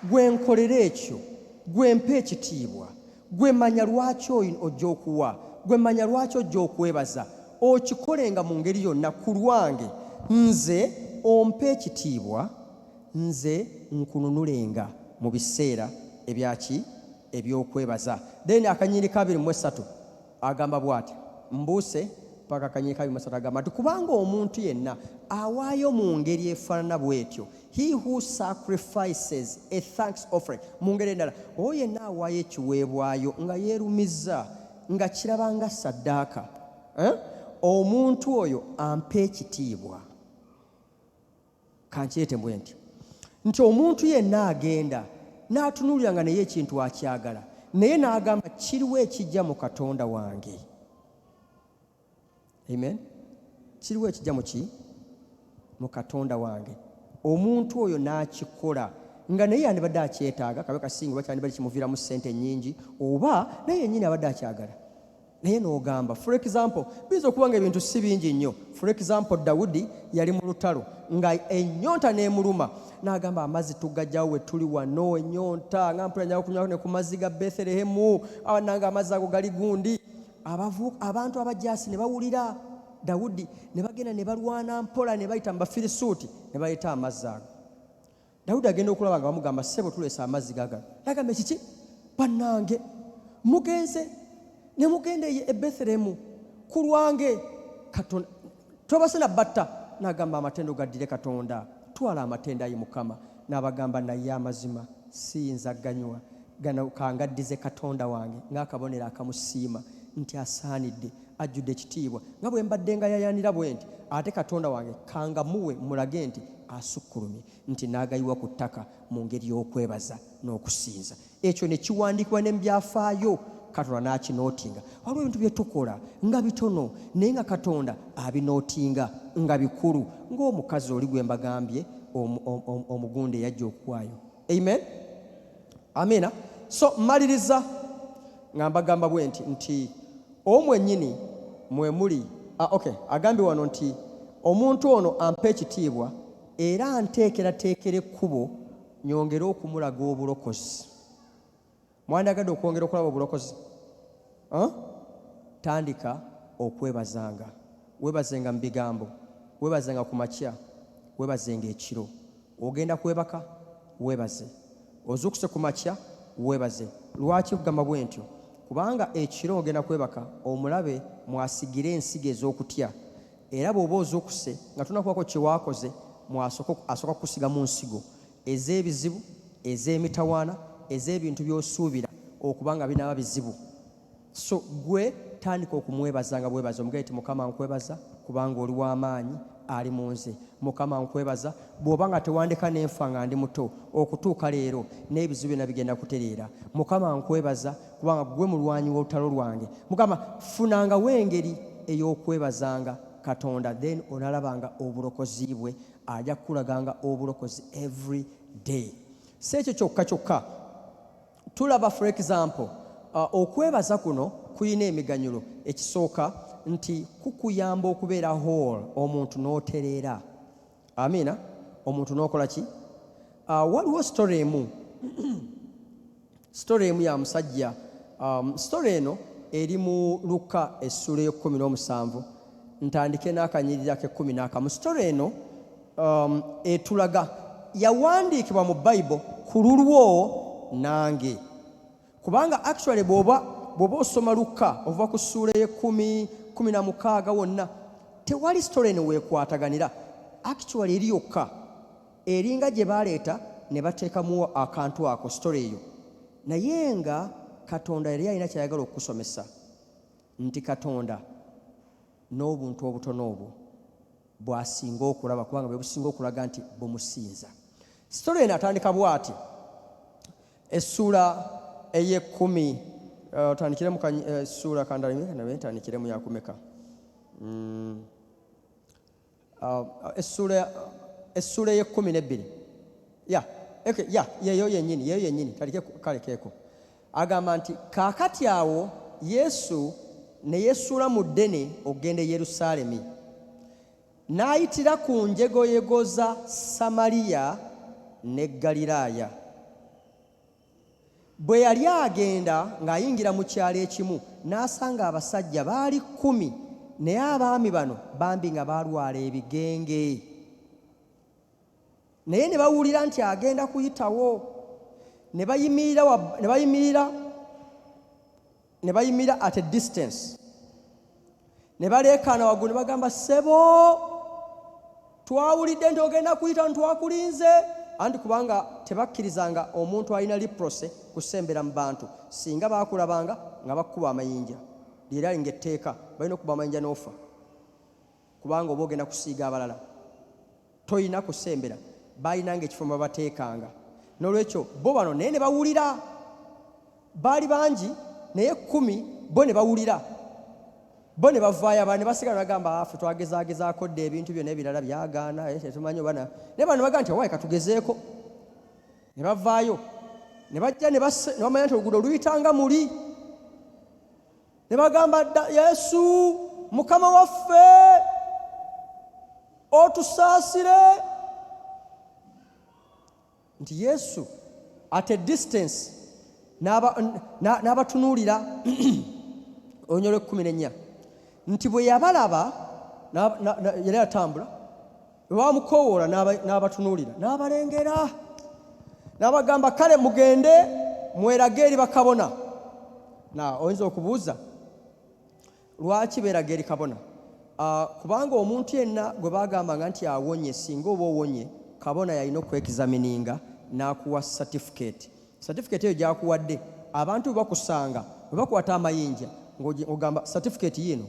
gwe nkolera ekyo, gwe mpe ekitiibwa, gwe manya lwaki ojja okuwa, gwe manya lwaki ojja okwebaza, okikolenga mu ngeri yonna ku lwange, nze ompe ekitiibwa, nze nkununulenga mu biseera ebyaki ebyokwebaza. Then akanyiri 2:3 agamba bw'ati, mbuuse paka akanyiri 2:3 agamba nti kubanga omuntu yenna awaayo mu ngeri efaanana bw'etyo, he who sacrifices a thanks offering, mu ngeri endala oyo yenna awaayo ekiweebwayo nga yeerumiza nga kirabanga saddaaka, omuntu oyo ampe ekitiibwa. Kankiyete mbwe nti omuntu yenna agenda n'atunuulira nga naye ekintu akyagala naye n'agamba kiriwo ekijja mu Katonda wange. Amen. Kiriwo ekijja mu Katonda wange. Omuntu oyo n'akikola nga naye yandibadde akyetaaga kabe kasinga oba kyandibadde kimuviiramu ssente nnyingi oba naye yennyini abadde akyagala naye n'ogamba. For example, biza okuba nga ebintu si bingi nnyo. For example, Dawudi yali mu lutalo nga ennyonta n'emuluma n'agamba amazzi tugajjawo we tuli wano ennyonta nga mpulira njagala okunywa ne ku mazzi ga Bethlehemu nanga amazzi ago gali gundi. Abantu abajaasi ne bawulira Dawudi ne bagenda ne balwana mpola ne bayita mu Bafirisuuti ne bayita amazzi ago. Dawudi agenda okulaba nga bamugamba ssebo tuleesa amazzi gagala. Yagamba kiki? Bannange mugenze ne mugenda e Bethlehemu ku lwange Katonda tobasena batta. N'agamba amatendo gaddire Katonda, twala amatendo ayi Mukama. N'abagamba naye amazima siyinza ganywa gano kangaddize Katonda wange ng'akabonero akamusiima nti asaanidde ajjudde ekitiibwa nga bwe mbadde nga yayanira bwe nti ate Katonda wange kangamuwe mulage nti asukkulumye nti n'agayiwa ku ttaka mu ngeri y'okwebaza n'okusinza. Ekyo ne kiwandiikibwa ne mu byafaayo Katonda n'akinootinga. Waliwo ebintu bye tukola nga bitono naye nga Katonda abinootinga nga bikulu ng'omukazi oli gwe mbagambye omugunde yajja okuwaayo. Amen. Amina. So mmaliriza nga mbagamba bwe nti omwennyini mwe muli. Agambye wano nti omuntu ono ampa ekitiibwa era anteekerateekera ekkubo nyongera okumulaga obulokozi. Mwandagadde okwongera okulaba obulokozi? Tandika okwebazanga. Weebazenga mu bigambo, weebazenga ku makya, weebazenga ekiro. Ogenda kwebaka, weebaze. Ozuukuse ku makya, weebaze. Lwaki kugamba bwe ntyo? Kubanga ekiro ogenda kwebaka omulabe mwasigire ensigo ez'okutya, era bw'oba ozuukuse nga tunakuwako kye waakoze asooka kukusiga mu nsigo ez'ebizibu, ez'emitawaana, ez'ebintu by'osuubira okubanga binaaba bizibu. So gwe tandika okumwebazanga bwebaza. Omugere ti Mukama nkwebaza kubanga oli w'amaanyi ali mu nze. Mukama nkwebaza bw'oba nga tewandika n'enfa nga ndi muto okutuuka leero n'ebizibu byonna bigenda kutereera. Mukama nkwebaza kubanga gwe mulwanyi w'olutalo lwange. Mukama funangawo engeri ey'okwebazanga Katonda, then onalabanga obulokozi bwe. Ajja kukulaganga obulokozi every day. Si ekyo kyokka tulaba for example okwebaza kuno kuyina emiganyulo. Ekisooka nti kukuyamba okubeera whole, omuntu n'otereera. Amina. Omuntu n'okola ki? Waliwo story emu ya musajja. Story eno eri mu Luka essula y'e17. Ntandike n'akanyirira ke11. Story eno etulaga yawandiikibwa mu Bible ku lulwo nange. Kubanga actually bw'oba osoma Luka ova ku ssuula y'e16 wonna tewali story eno weekwataganira. Actually eri yokka eringa gye baaleeta ne bateekamu akantu ako story eyo. Naye nga Katonda yali alina kyayagala okukusomesa nti Katonda n'obuntu obutono obwo bw'asinga okulaba, kubanga bwe businga okulaga nti bumusinza. Story eno atandika bw'ati. Essula ey'e10 tandikire mu essula kandalime tandikire mu yakumeka. Essula ey'e12. Yeyo yennyini talike kalekeeko. Agamba nti kaakati awo Yesu ne yesuula mu ddene okugenda e Yerusaalemi, n'ayitira ku njegoyego za Samaliya ne Galiraaya. Bwe yali agenda ng'ayingira mu kyalo ekimu, n'asanga abasajja baali 10, naye abaami bano bambi nga baalwala ebigenge. Naye ne bawulira nti agenda kuyitawo, ne bayimirira at a distance. Ne baleekaana waggulu ne bagamba, ssebo, twawulidde nti ogenda kuyita ntwakulinze. Anti kubanga tebakkirizanga omuntu alina leprosy kusembera mu bantu. Singa baakulabanga nga bakuba amayinja, lyera ng'etteeka balina okuba amayinja n'ofa, kubanga oba ogenda kusiiga abalala, toyina kusembera. Baalinanga ekifo mwe bateekanga. N'olwekyo bo bano naye ne bawulira. Baali bangi naye 10 bo ne bawulira. Bo ne bavaayo, abalala ne basigala bagamba, ffe twagezaagezaako dde ebintu byonna ebirala byagaana, tetumanyi oba naye bano ne bagamba nti waayi katugezeeko. Ne bavaayo ne bajja ne bamanya nti oluguudo luyitanga muli. Ne bagamba, Yesu Mukama waffe otusaasire. Nti Yesu at a distance n'abatunuulira. Olunyolo 14. Nti bwe yabalaba yali atambula, bwe bamukoowoola n'abatunuulira, n'abalengera, n'abagamba, kale mugende mwerage eri bakabona. Oyinza okubuuza lwaki beeraga eri kabona? Kubanga omuntu yenna gwe baagambanga nti awonye, singa oba owonye, kabona yalina okwekizamininga n'akuwa certificate. Certificate eyo gy'akuwadde, abantu bwe bakusanga, bwe bakwata amayinja ng'ogamba certificate yino,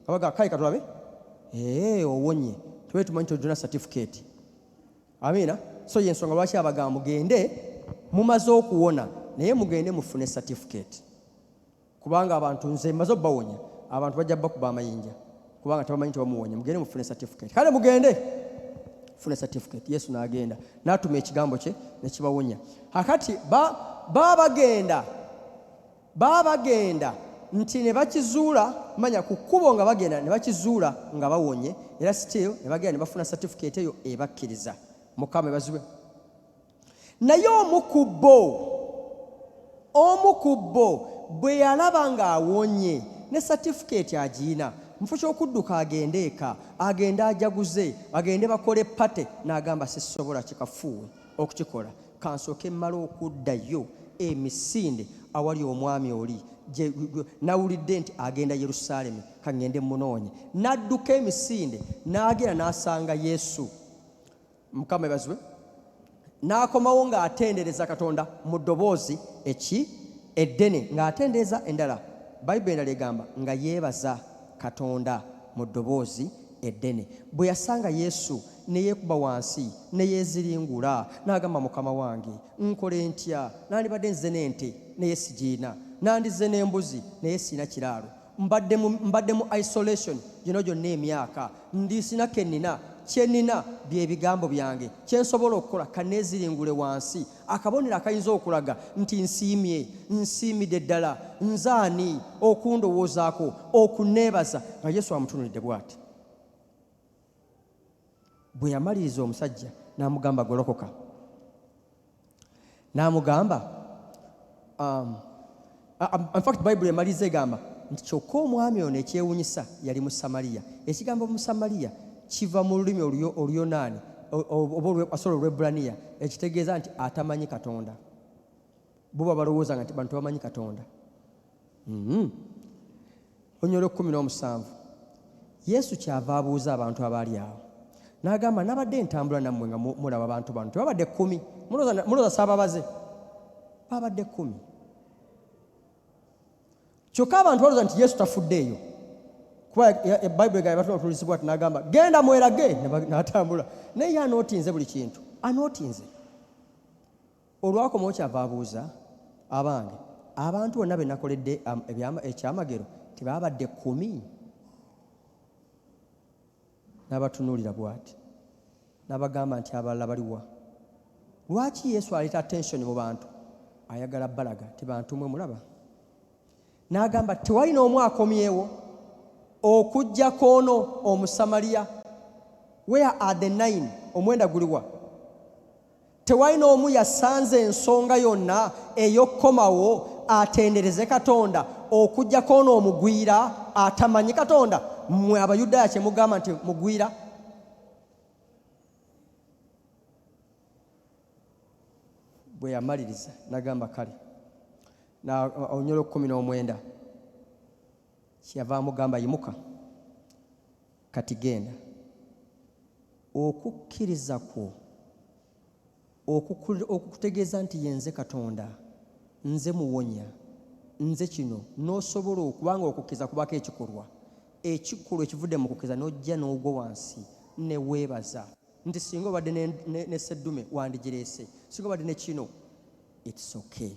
kabaga kale katulabe, owonye, tube tumanyi nti ojuna certificate. Amiina. So y'ensonga lwaki abagamba mugende mumaze okuwona, naye mugende mufune certificate. Kubanga abantu nze mmaze obbawonya, abantu bajja bakuba amayinja kubanga tebamanyi nti bamuwonya. Mugende mufune certificate. Kale mugende fune certificate. Yesu n'agenda n'atuma ekigambo kye ne kibawonya. Kakati baabagenda nti ne bakizuula, manya ku kkubo nga bagenda ne bakizuula nga bawonye, era still ne bagenda ne bafuna certificate eyo ebakkiriza. Mukama ebazibwe. naye omu ku bo bwe yalaba ng'awonye ne certificate agiina mufo ky'okudduka agende eka agende ajaguze agende bakole pate n'agamba sisobola kikafuuwe okukikola kansooke mmala okuddayo emisinde awali omwami oli nawulidde nti agenda Yerusaalemi kangende munoonye n'adduka emisinde n'agenda n'asanga Yesu Mukama ebazibwe n'akomawo ng'atendereza Katonda mu ddoboozi eddene ng'atendereza endala Bayibuli endala egamba nga yeebaza Katonda mu ddoboozi eddene bwe yasanga Yesu ne yeekuba wansi ne yeeziringula n'agamba Mukama wange nkole ntya nandibadde nzize n'ente naye sigiina nandize n'embuzi naye siina kiraalo mbadde mu isolation gino gyonna emyaka ndiisina kennina kyenina bye bigambo byange kyensobola okukola kaneeziringule wansi akabonero akayinza okulaga nti nsiimidde ddala nzaani okundowoozaako okuneebaza nga Yesu amutunulidde bw'ati bwe yamaliriza omusajja n'amugamba golokoka n'amugamba in fact Bayibuli emaliriza egamba nti kyokka omwami ono ekyewunyisa yali mu Samaliya ekigambo mu Samaliya kiva mu lulimi Oluyonaani oba Olwebbulaniya ekitegeeza nti atamanyi Katonda bo balowooza nti bantu bamanyi Katonda. Onyolo 17 Yesu kyava abuuza abantu abaali awo n'agamba nabadde ntambula nammwe nga mulaba abantu bano tebabadde 10 mulooza saababaze babadde 10 kyokka abantu balooza nti Yesu tafuddeeyo kuba Bayibuli egamba batulizibwa ati n'agamba genda mwerage n'atambula naye anootinze buli kintu anootinze olwakomawo kyava abuuza abange abantu bonna be nakoledde ekyamagero tebabadde 10 n'abatunuulira bw'ati n'abagamba nti abalala baliwa lwaki Yesu aleeta attention mu bantu ayagala balaga ti bantu mwe mulaba n'agamba tewali n'omu akomyewo okujjako ono Omusamaliya where are the 9 omwenda guliwa tewali n'omu yasanze ensonga yonna ey'okkomawo atendereze Katonda okujjako ono omugwira atamanyi Katonda mmwe Abayudaaya kye mugamba nti mugwira bwe yamaliriza n'agamba kale na Onyolo 19 kyava amugamba yimuka kati genda okukkiriza kwo okukutegeeza nti yenze Katonda nze muwonya nze kino n'osobola okubanga okukkiriza kubako ekikolwa ekivudde mu kukkiriza n'ojja n'ogwa wansi ne weebaza nti singa obadde ne seddume wandigireese singa obadde ne kino it's okay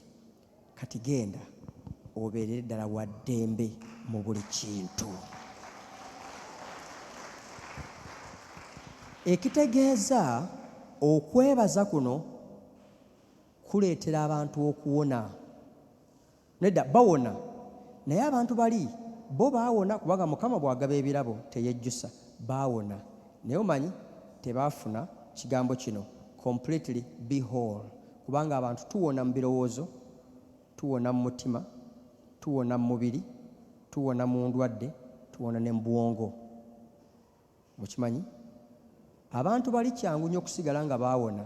kati genda obeerere ddala wa ddembe mu buli kintu ekitegeeza okwebaza kuno kuleetera abantu okuwona nedda bawona naye abantu bali bo baawona kubanga Mukama bw'agaba ebirabo teyejjusa baawona naye omanyi tebaafuna kigambo kino completely be whole kubanga abantu tuwona mu birowoozo tuwona mu mutima tuwona mu mubiri tuwona mu ndwadde tuwona ne mu bwongo mukimanyi abantu bali kyangu nnyo okusigala nga baawona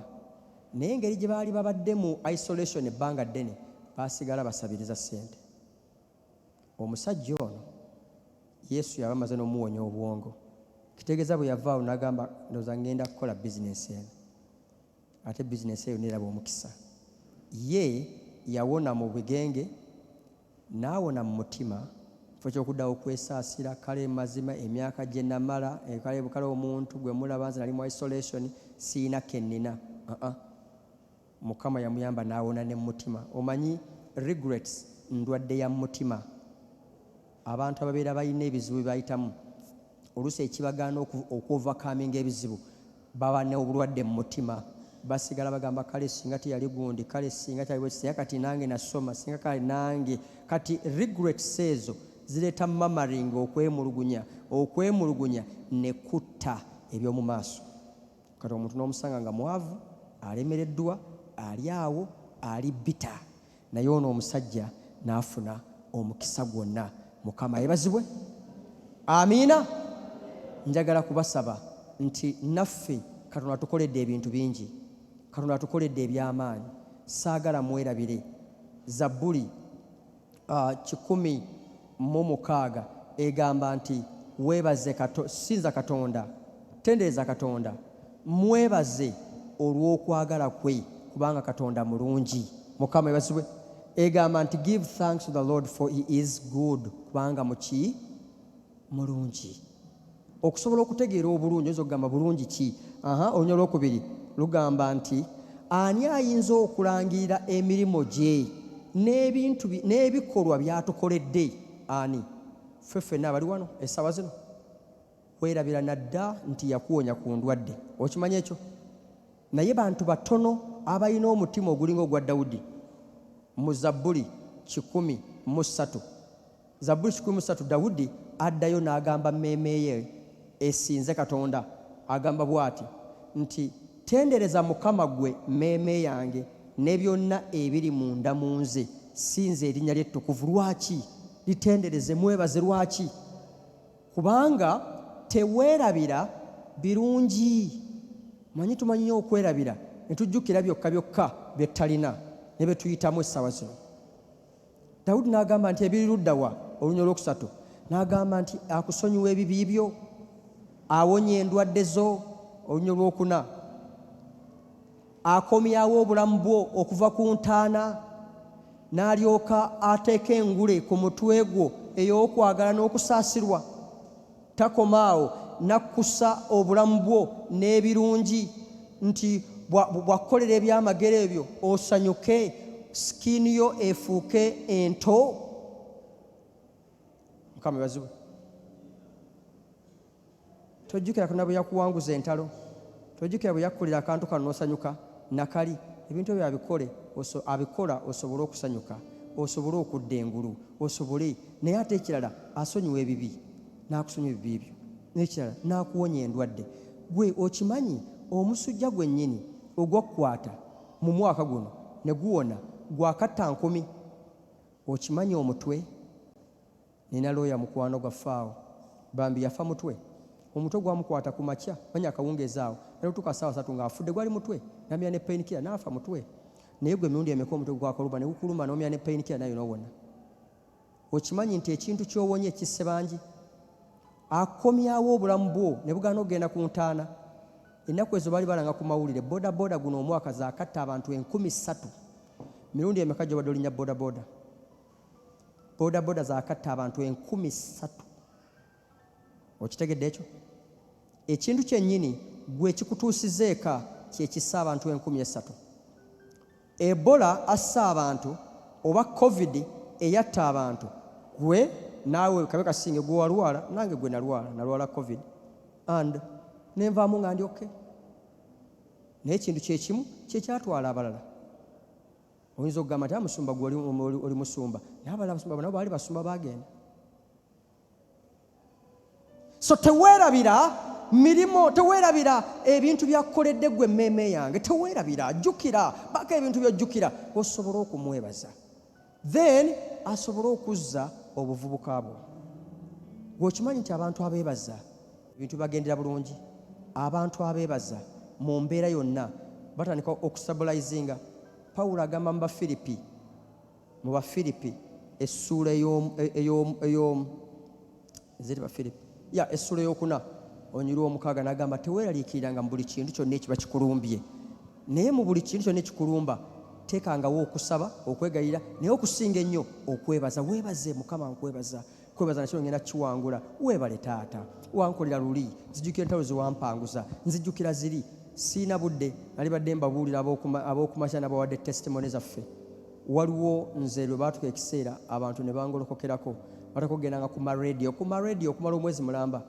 naye engeri gye baali babadde mu isolation ebbanga ddene baasigala basabiriza ssente omusajja ono Yesu yaba amaze n'omuwonya obwongo kitegeeza bwe yavaawo n'agamba ndowooza ngenda kukola bizinesi eno ate bizinesi eyo neraba omukisa ye yawona mu bigenge n'awona mu mutima kifo ky'okuddawo okwesaasira kale mazima emyaka gye namala kale omuntu gwe mulaba nze nali mu isolation siina kennina Mukama yamuyamba n'awona ne mutima omanyi regrets ndwadde ya mutima abantu ababeera balina ebizibu bye bayitamu oluusi ekibagaana okuovercoming ebizibu baba n'obulwadde mu mutima basigala bagamba kale singa teyali gundi kale singa teyali singa kati nange nasoma singa kale nange kati regrets ezo zireeta mamaring okwemulugunya ne kutta eby'omu maaso kati omuntu n'omusanga nga mwavu alemereddwa ali awo ali bita naye ono omusajja n'afuna omukisa gwonna. Mukama yebazibwe. Amiina. Njagala kubasaba nti naffe Katonda atukoledde ebintu bingi, Katonda atukoledde eby'amaanyi. Saagala mwerabire. Zabbuli 116 egamba nti weebaze sinza Katonda, tendereza Katonda, mwebaze olw'okwagala kwe kubanga Katonda mulungi. Mukama yebazibwe. Egamba nti give thanks to the Lord for he is good, kubanga muki mulungi. Okusobola okutegeera obulungi oyinza okugamba bulungi ki? Olunya olwokubiri lugamba nti ani ayinza okulangirira emirimu gye n'ebintu n'ebikolwa by'atukoledde? Ani? Ffe ffenna abali wano essaawa zino weerabira nadda nti yakuwonya ku ndwadde. Okimanyi ekyo? Naye bantu batono abalina omutima ogulinga ogwa Dawudi. Mu Zabbuli 103 Dawudi addayo n'agamba mmeeme ye esinze Katonda, agamba bw'ati nti tendereza Mukama gwe mmeeme yange ne byonna ebiri munda mu nze, sinze erinnya lye ettukuvu. Lwaki? Litendereze, mwebaze. Lwaki? Kubanga teweerabira birungi. Manyi tumanyi nnyo okwerabira ne tujjukira byokka byokka bye talina ne bye tuyitamu essaawa zino. Dawudi n'agamba nti ebiri ludda wa? Olunya olwokusatu n'agamba nti akusonyiwa ebibi byo, awonya endwadde zo. Olunya olwokuna akomyawo obulamu bwo okuva ku ntaana, n'alyoka ateeka engule ku mutwe gwo ey'okwagala n'okusaasirwa. Takomaawo, nakkusa obulamu bwo n'ebirungi nti bwakukolera ebyamagero ebyo osanyuke, sikiini yo efuuke ento. Mukama yebazibwe. Tojjukira Katonda bwe yakuwanguza entalo, tojjukira bwe yakkolera akantu kano n'osanyuka nakali. Ebintu ebyo abikola osobole okusanyuka, osobole okudda engulu, osobole. Naye ate ekirala asonyiwa ebibi, n'akusonyiwa ebibi ebyo. N'ekirala n'akuwonya endwadde. Gwe okimanyi omusujja gwennyini ogwakukwata mu mwaka guno ne guwona gwakatta 10. Okimanyi omutwe? Nina looya mukwano gwaffe awo bambi yafa mutwe. Omutwe gwamukwata ku makya, manya akawungeezi awo, nalutuuka ssaawa 3 ng'afudde. Gwali mutwe, n'amira ne painkiller n'afa mutwe. Naye gwe emirundi emeka omutwe gwakaluma ne gukuluma n'omira ne painkiller nayo n'owona. Okimanyi nti ekintu ky'owonye kisse bangi? Akomyawo obulamu bwo ne bugaana okugenda ku ntaana. Ennaku ezo baali balanga ku mawulire bodaboda guno omwaka zaakatta abantu 3,000. Mirundi emeka gy'obadde olinnya bodaboda? Bodaboda zaakatta abantu 3,000. Okitegedde ekyo? Ekintu kyennyini gwe kikutuusiza eka kye kissa abantu 3,000. Ebola assa abantu oba covid eyatta abantu, gwe naawe kabe kasinge gwe walwala, nange gwe nalwala covid and nenvaamu nga ndi okay. Naye ekintu kyekimu kyekyatwala abalala. Oyinza okugamba nti musumba gwe oli musumba, naye abalala basumba nabo baali basumba baagenda. So teweerabira mirimu, teweerabira ebintu byakukoledde gwe mmeeme yange, teweerabira. Jjukira baka ebintu by'ojjukira osobole okumwebaza, then asobole okuzza obuvubuka bwo. Gweokimanyi nti abantu abeebaza ebintu bagendera bulungi. Abantu abeebaza mu mbeera yonna batandika okustabulayizinga. Pawulo agamba mu Bafiripi essuula essuula ey'okuna onyiri omukaaga n'agamba teweeraliikiriranga mu buli kintu kyonna ekiba kikulumbye, naye mu buli kintu kyonna ekikulumba teekangawo okusaba, okwegayirira, naye okusinga ennyo okwebaza. Weebaze Mukama, nkwebaza. Kwebaza nakyo ngenda kiwangula. Weebale Taata, wankolera luli, nzijjukira entalo ze wampanguza, nzijjukira ziri. Siina budde, nali badde mbabuulira ab'okumakya n'abawadde testimony zaffe. Waliwo nze lwe baatuka ekiseera abantu ne bangolokokerako, batakogendanga ku maradio okumala omwezi mulamba,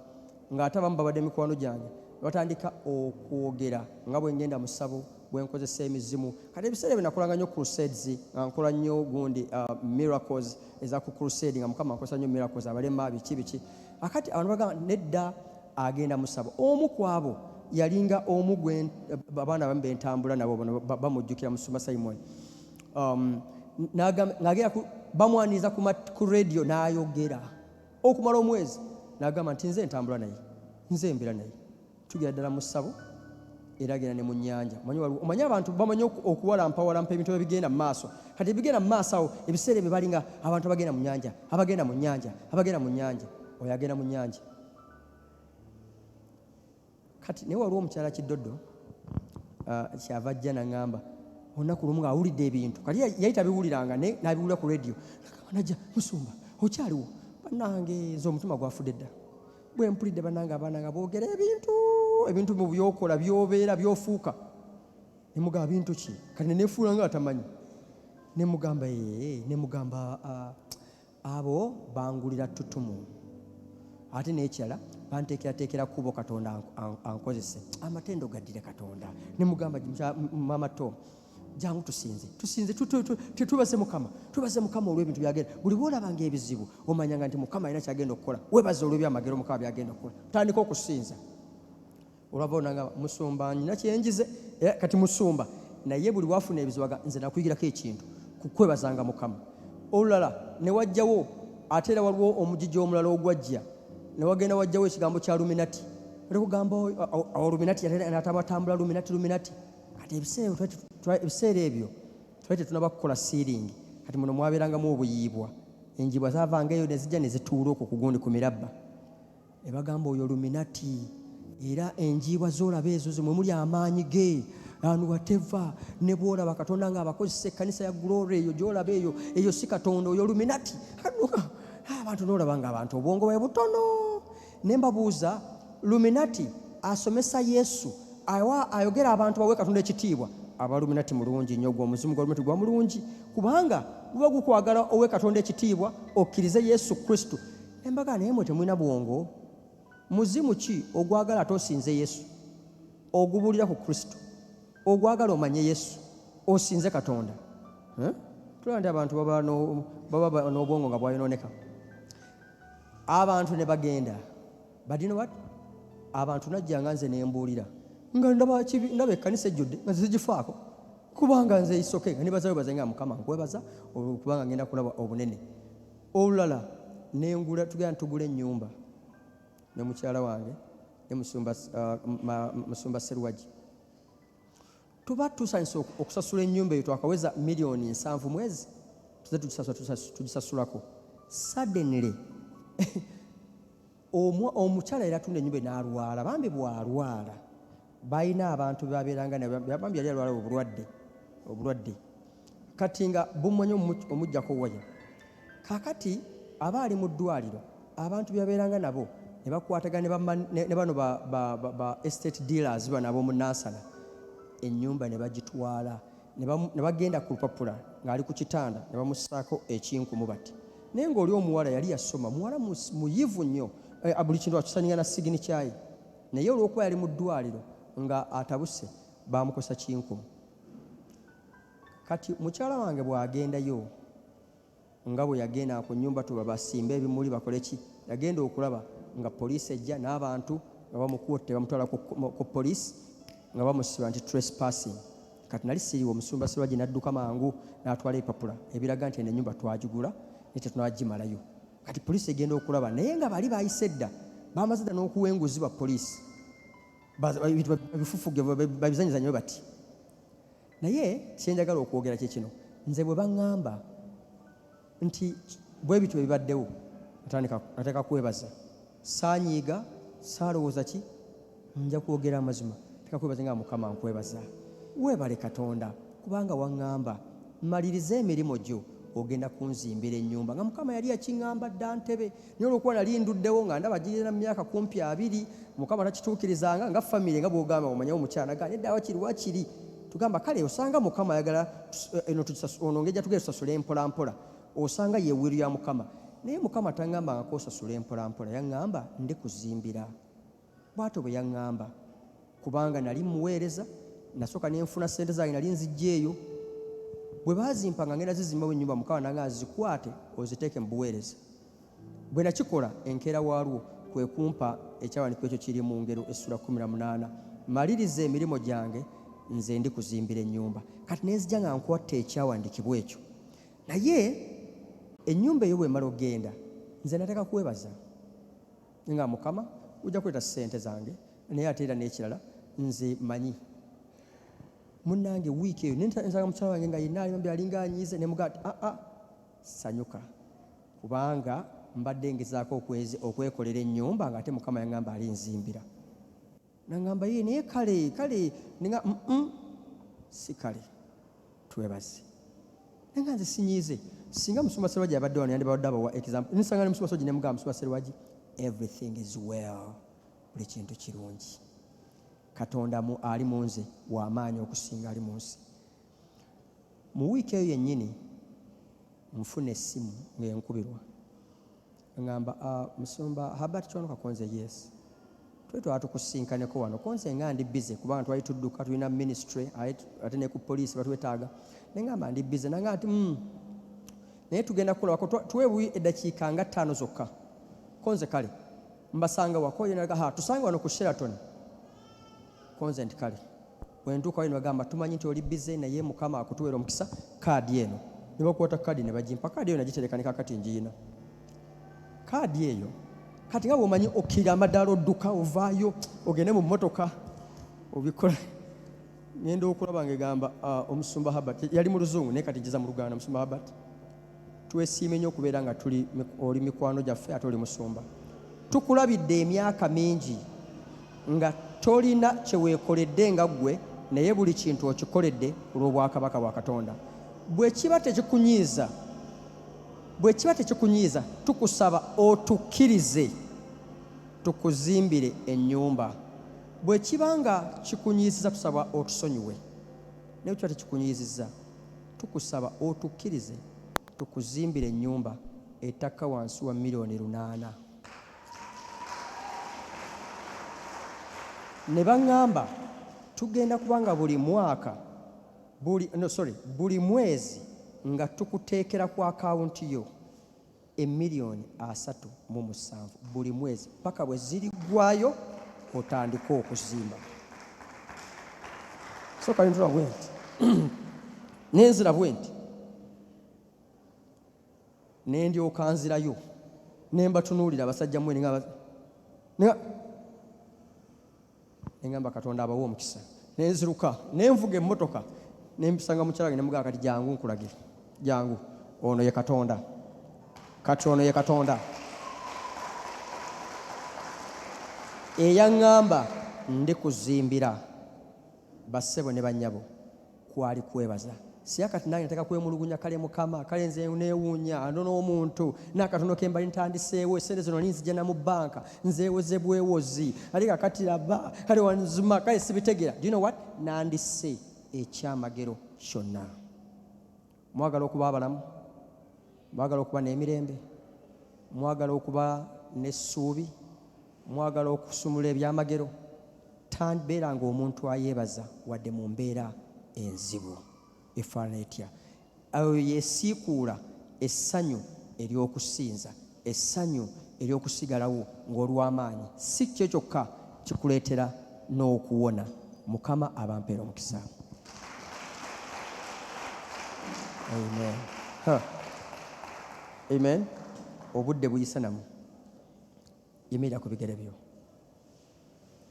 ng'ate abamu babadde mikwano gyange, batandika okwogera nga bwe ngenda mu ssabo, bwe nkozesa emizimu. Kati ebiseera bye nakolanga nnyo crusades, nga nkola nnyo gundi miracles eza ku crusade, nga Mukama nkozesa nnyo miracles, abalema biki. Akati abantu bagamba nedda agenda mu ssabo. Omu ku abo yalinga omu abaana abamu bentambula nabo bamujjukira Musumba Simon. N'agera bamwaniriza ku radio n'ayogera okumala omwezi n'agamba nti nze ntambula naye, nze mbeera naye. Tugera ddala mu ssabo era agenda ne mu nnyanja. Omanyi abantu bamanyi okuwalampa ebintu ebigenda mu maaso. Kati ebigenda mu maaso awo ebiseera ebyo balinga abantu abagenda mu nnyanja, abagenda mu nnyanja, abagenda mu nnyanja. Oyo agenda mu nnyanja. Kati naye waliwo omukyala Kidoddo kyava ajja n'aŋŋamba olunaku lumu ng'awulidde ebintu. Kati yali tabiwuliranga n'abiwulira ku radio. Najja, Musumba okyaliwo? Bannange nze omutima gwafudde dda. Bwe mpulidde bannange abaana nga boogera ebintu mu byokola byobeera byofuuka. Ne mugamba bintu ki? Kati ne neefuula nga atamanyi. Ne mugamba abo bangulira ttutumu. Ate n'ekirala banteekerateekera kkubo Katonda ankozese. Amatendo gaddire Katonda. Ne mugamba Mama Tom, jangu tusinze tubaze Mukama olw'ebintu byagenda. Buli bw'olabanga ebizibu omanyanga nti Mukama alina kyagenda okukola. Weebaze olw'ebyamagero Mukama byagenda okukola. Tandika okusinza. Olwava onanga Musumba nnyina kyenjize. Kati Musumba naye buli wafuna ebizibu nze nakuyigirako ekintu kukwebazanga Mukama. Olulala ne wajjawo ate era waliwo omugigi omulala ogwajja ne wagenda wajjawo ekigambo kya Luminati. Olikugamba Luminati n'atabatambula Luminati. Kati ebiseera ebyo twali tetunaba kukola siiringi. Kati muno mwabeerangamu obuyiibwa. Enjibwa zaavangaeyo ne zijja ne zituula okwo ku gundi ku mirabba. Ne bagamba oyo Luminati. Era enjibwa z'olaba ezo zimwe muli amaanyi ge. Whatever ne bw'olaba Katonda ng'abakozesa ekkanisa ya Glory eyo gy'olaba eyo si Katonda, oyo Luminati. Abantu n'olaba ng'abantu obwongo bwe butono. Ne mbabuuza, Luminati asomesa Yesu ayogera abantu bawe Katonda ekitiibwa? Aba Luminati mulungi nnyo, gwa omuzimu gwa Luminati gwa mulungi, kubanga guba gukwagala owe Katonda ekitiibwa okkirize Yesu Kristo. Ne mbaga naye mwe temulina bwongo. Muzimu ki ogwagala ate osinze Yesu, ogubulira ku Kristo, ogwagala omanye Yesu, osinze Katonda? Tulaba nti abantu baba n'obwongo nga bwayonooneka. Abantu ne bagenda. But you know what? Abantu najjanga nze ne mbuulira nga ndaba ekkanisa ejjudde nga zigifaako, kubanga nze isoke nga nibaza webaze nga Mukama nkwebaza kubanga ngenda kulaba obunene. Olulala nengula tugenda tugula ennyumba ne mukyala wange ne Musumba Serwagi. Tuba tusanyusa okusasula ennyumba eyo twakaweza $7,000,000 mwezi. Tugisasulako. Suddenly omukyala era atunda ennyumba n'alwala. Bambi bw'alwala balina abantu bebabeeranga bambi yali alwala obulwadde. Kati nga bummanyi omuggyako waya. Kakati aba ali mu ddwaliro, abantu bebabeeranga nabo ne bakwatagana ne bano ba estate dealers bano ab'omu Nansana. Ennyumba ne bagitwala ne bagenda ku lupapula ng'ali ku kitanda ne bamussaako ekinkumu bati. Naye ng'oli omuwala yali yasoma, muwala muyivu nnyo, buli kintu akisaninga na sigini kyayi. Naye olw'okuba yali mu ddwaliro nga atabuse bamukosa kinkumu. Kati mukyala wange bw'agendayo nga bwe yagenda ku nnyumba tuba basimba ebimuli bakole ki, yagenda okulaba nga poliisi ejja n'abantu nga bamukutte bamutwala ku poliisi nga bamusiba nti trespassing. Kati nali siriiwo, Musumba Serwagi n'adduka mangu n'atwala ebipapula ebiraga nti ennyumba twagigula naye tetunagimalayo. Kati poliisi egenda okulaba naye nga bali bayise dda bamaze dda n'okuwenguzibwa poliisi, bifufuge babizanyizanyo bati. Naye kyenjagala okwogera kye kino, nze bwe baŋŋamba nti bwe bityo bibaddewo nateeka kwebaza, saanyiiga, saalowooza ki, nja kwogera amazima. Teeka kwebaza nga Mukama nkwebaza. Weebale Katonda kubanga waŋŋamba maliriza emirimu gyo ogenda kunzimbira ennyumba. Nga Mukama yali yakiŋŋamba dda Ntebe, naye olw'okuba nali nduddewo nga ndaba girina mu myaka kumpi 2, Mukama takituukirizanga nga famire nga bw'ogamba omanyawo omukyala gane edda wakiri. Tugamba kale osanga Mukama ayagala ono ngejja tugenda tusasula empolampola, osanga ye wiru ya Mukama. Naye Mukama taŋŋamba nga kosasula empolampola, yaŋŋamba ndi kuzimbira. Bw'atyo bwe yaŋŋamba, kubanga nali muweereza, nasooka ne nfuna ssente zange nali nziggyeeyo. Bwe bazimpa nga ngenda zizimbawo ennyumba, Mukama nanga zikwate oziteeke mu buweereza. Bwe nakikola enkeera waalwo kwe kumpa ekyawandiiko ekyo kiri mu Ngero essula 18 maliriza emirimu gyange, nze ndi kuzimbira ennyumba. Kati nenzija nga nkwatta ekyawandiikibwa ekyo. Naye ennyumba eyo bw'emala okgenda, nze nateeka kwebaza nga Mukama ojja kuleta ssente zange, naye ate era n'ekirala nze manyi munnange wiiki eyo nsanga mukyala wange nga yenna alinga anyiize, ne mugamba ati sanyuka, kubanga mbadde ngezaako okwekolera ennyumba ng'ate Mukama yaŋŋamba alinzimbira. Naŋŋamba ye naye kale nga si kale, twebaze. Naye nga nze sinyiize. Singa Musumba Sserwagi abadde wano yandibadde abawa example. Nsanga ne Musumba Sserwagi ne mugamba Musumba Sserwagi, everything is well, buli kintu kirungi. Katonda ali mu nze w'amaanyi okusinga ali mu nsi. Mu wiiki eyo yennyini nfuna essimu ng'enkubirwa. Ngamba Musumba Herbert Kiwanuka konze yes. Twetwala tukusinkaneko wano. Konze nga ndi busy kubanga twali tudduka tulina ministry ate ne ku poliisi batwetaaga. Ne ngamba ndi busy. Nanga nti naye tugenda kukola tuweebuyi eddakiika nga 5 zokka. Konze kale mbasanga wako yenaga tusange wano ku Sheraton. Konze nti kale bwe ntuuka wano bagamba tumanyi nti oli busy naye Mukama akutuweera omukisa, kaadi eno. Ne bakwata kaadi ne bagimpa. Kaadi eyo nagiterekanika kati ngiina. Kaadi eyo kati nga bw'omanyi okkira amadaala odduka ovaayo ogende mu mmotoka obikola. Ngenda okulaba ng'egamba Omusumba Herbert yali mu Luzungu naye kati ngiza mu Luganda. Omusumba Herbert, twesiime nnyo okubeera nga oli mikwano gyaffe ate oli musumba. Tukulabidde emyaka mingi nga tolina kye weekoledde nga ggwe, naye buli kintu okikoledde olw'obwakabaka bwa Katonda. Bwe kiba tekikunyiiza, tukusaba otukkirize tukuzimbire ennyumba. Bwe kiba nga kikunyiiziza, tusaba otusonyiwe. Naye kiba tekikunyiizizza, tukusaba otukkirize tukuzimbire ennyumba ettaka wansi wa $8,000,000. Ne baŋŋamba tugenda kubanga buli mwezi nga tukuteekera ku akawunti yo $3,700,000 buli mwezi paka bwe ziriggwayo otandika okuzimba. So kalintula bwe nti nenzira bwe nti nendyoka nzirayo ne mbatunuulira abasajja mmwe neŋŋamba Katonda abawa omukisa. Nenziruka nenvuga emmotoka nembisanga mukyala wange ne mugamba kati jangu nkulagire, jangu, ono ye Katonda, kati ono ye Katonda eyaŋŋamba ndi kuzimbira bassebo ne bannyabo kwali kwebaza. Siya kati nange ntaka kwemulugunya, kale Mukama, kale nze neewuunya ando n'omuntu n'akatono ke mbali ntandiseewo, essente zino ninzijjana mu bbanka, nzeewoze bwewozi, ate kakati laba kale wanzuma, kale sibitegeera. Do you know what? Nandisse ekyamagero kyonna. Mwagala okuba abalamu, mwagala okuba n'emirembe, mwagala okuba n'essuubi, mwagala okusumula ebyamagero, beera ng'omuntu ayeebaza wadde mu mbeera enzibu efaanana etya. Ayo yeesiikuula essanyu ery'okusinza, essanyu ery'okusigalawo ng'olw'amaanyi. Si kyo kyokka kikuleetera n'okuwona. Mukama abampeera omukisa. Amen. Amen. Obudde buyise namu. Yimirira ku bigere byo.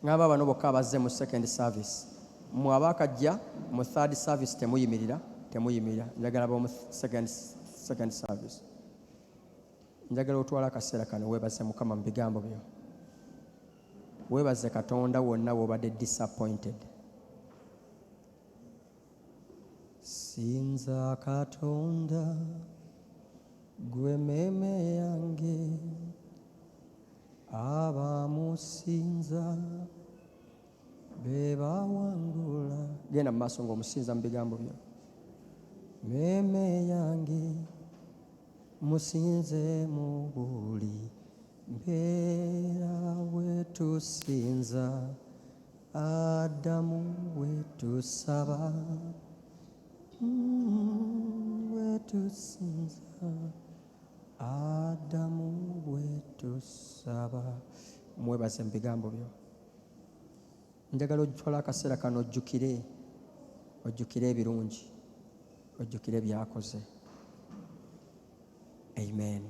Ngamba bano bokka abazze mu second service. Mmwe abaakajja mu third service temuyimirira. Njagala b'omu second service. Njagala otwala akaseera kano weebaze Mukama mu bigambo byo. Weebaze Katonda wonna w'obadde disappointed. Sinza Katonda gwe mmeeme yange, abamusinza be bawangula. Genda mu maaso ng'omusinza mu bigambo byo. Mmeeme yange musinze mu buli mbeera, wetusinza Adamu, wetusaba wetusinza Adamu, wetusaba. Mwebaze mu bigambo byo. njagala ojjwala akaseera kano ojjukire ebirungi, ojjukire byakoze. Amen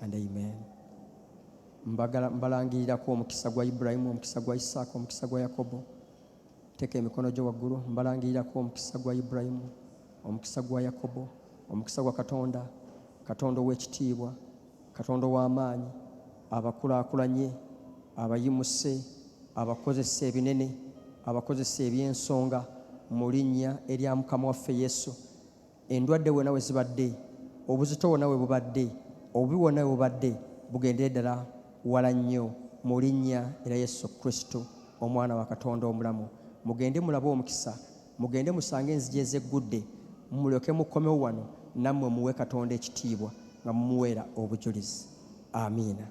and amen. Mbalangirirako omukisa gwa Ibulayimu, omukisa gwa Isaaka, omukisa gwa Yakobo. Teeka emikono gyo waggulu. Mbalangirirako omukisa gwa Ibulayimu, omukisa gwa Yakobo, omukisa gwa Katonda, Katonda ow'ekitiibwa, Katonda ow'amaanyi, abakulaakulanye, abayimuse, abakozesa ebinene, abakozesa eby'ensonga mu linnya erya Mukama waffe Yesu. Endwadde wonna we zibadde, obuzito wonna we bubadde, obubi wonna we bubadde, bugendere ddala wala nnyo mu linnya erya Yesu Kristo, omwana wa Katonda omulamu. Mugende mulabe omukisa, mugende musange enzigi ezeggudde, mulyoke mukomewo wano, nammwe muwe Katonda ekitiibwa nga mumuweera obujulizi. Amiina.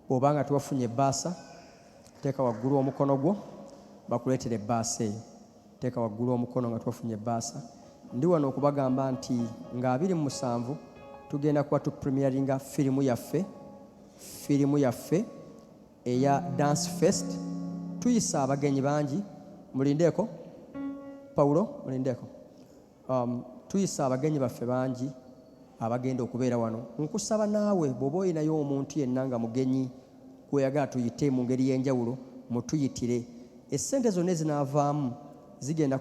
Bw'obanga tewafunye ebbaasa, teeka waggulu omukono gwo, bakuleetera ebbaasa eyo. Teeka waggulu omukono nga twafunye ebbaasa. Ndi wano okubagamba nti nga 27 tugenda kuba tupremieringa firimu yaffe eya Dance Fest. Tuyisa abagenyi bangi. Mulindeeko Paulo, mulindeeko. Tuyisa abagenyi baffe bangi abagenda okubeera wano. Nkusaba naawe bw'oba olinayo omuntu yenna nga mugenyi gweyagala tuyite mu ngeri y'enjawulo, mutuyitire. Essente zonna ezinaavaamu zigenda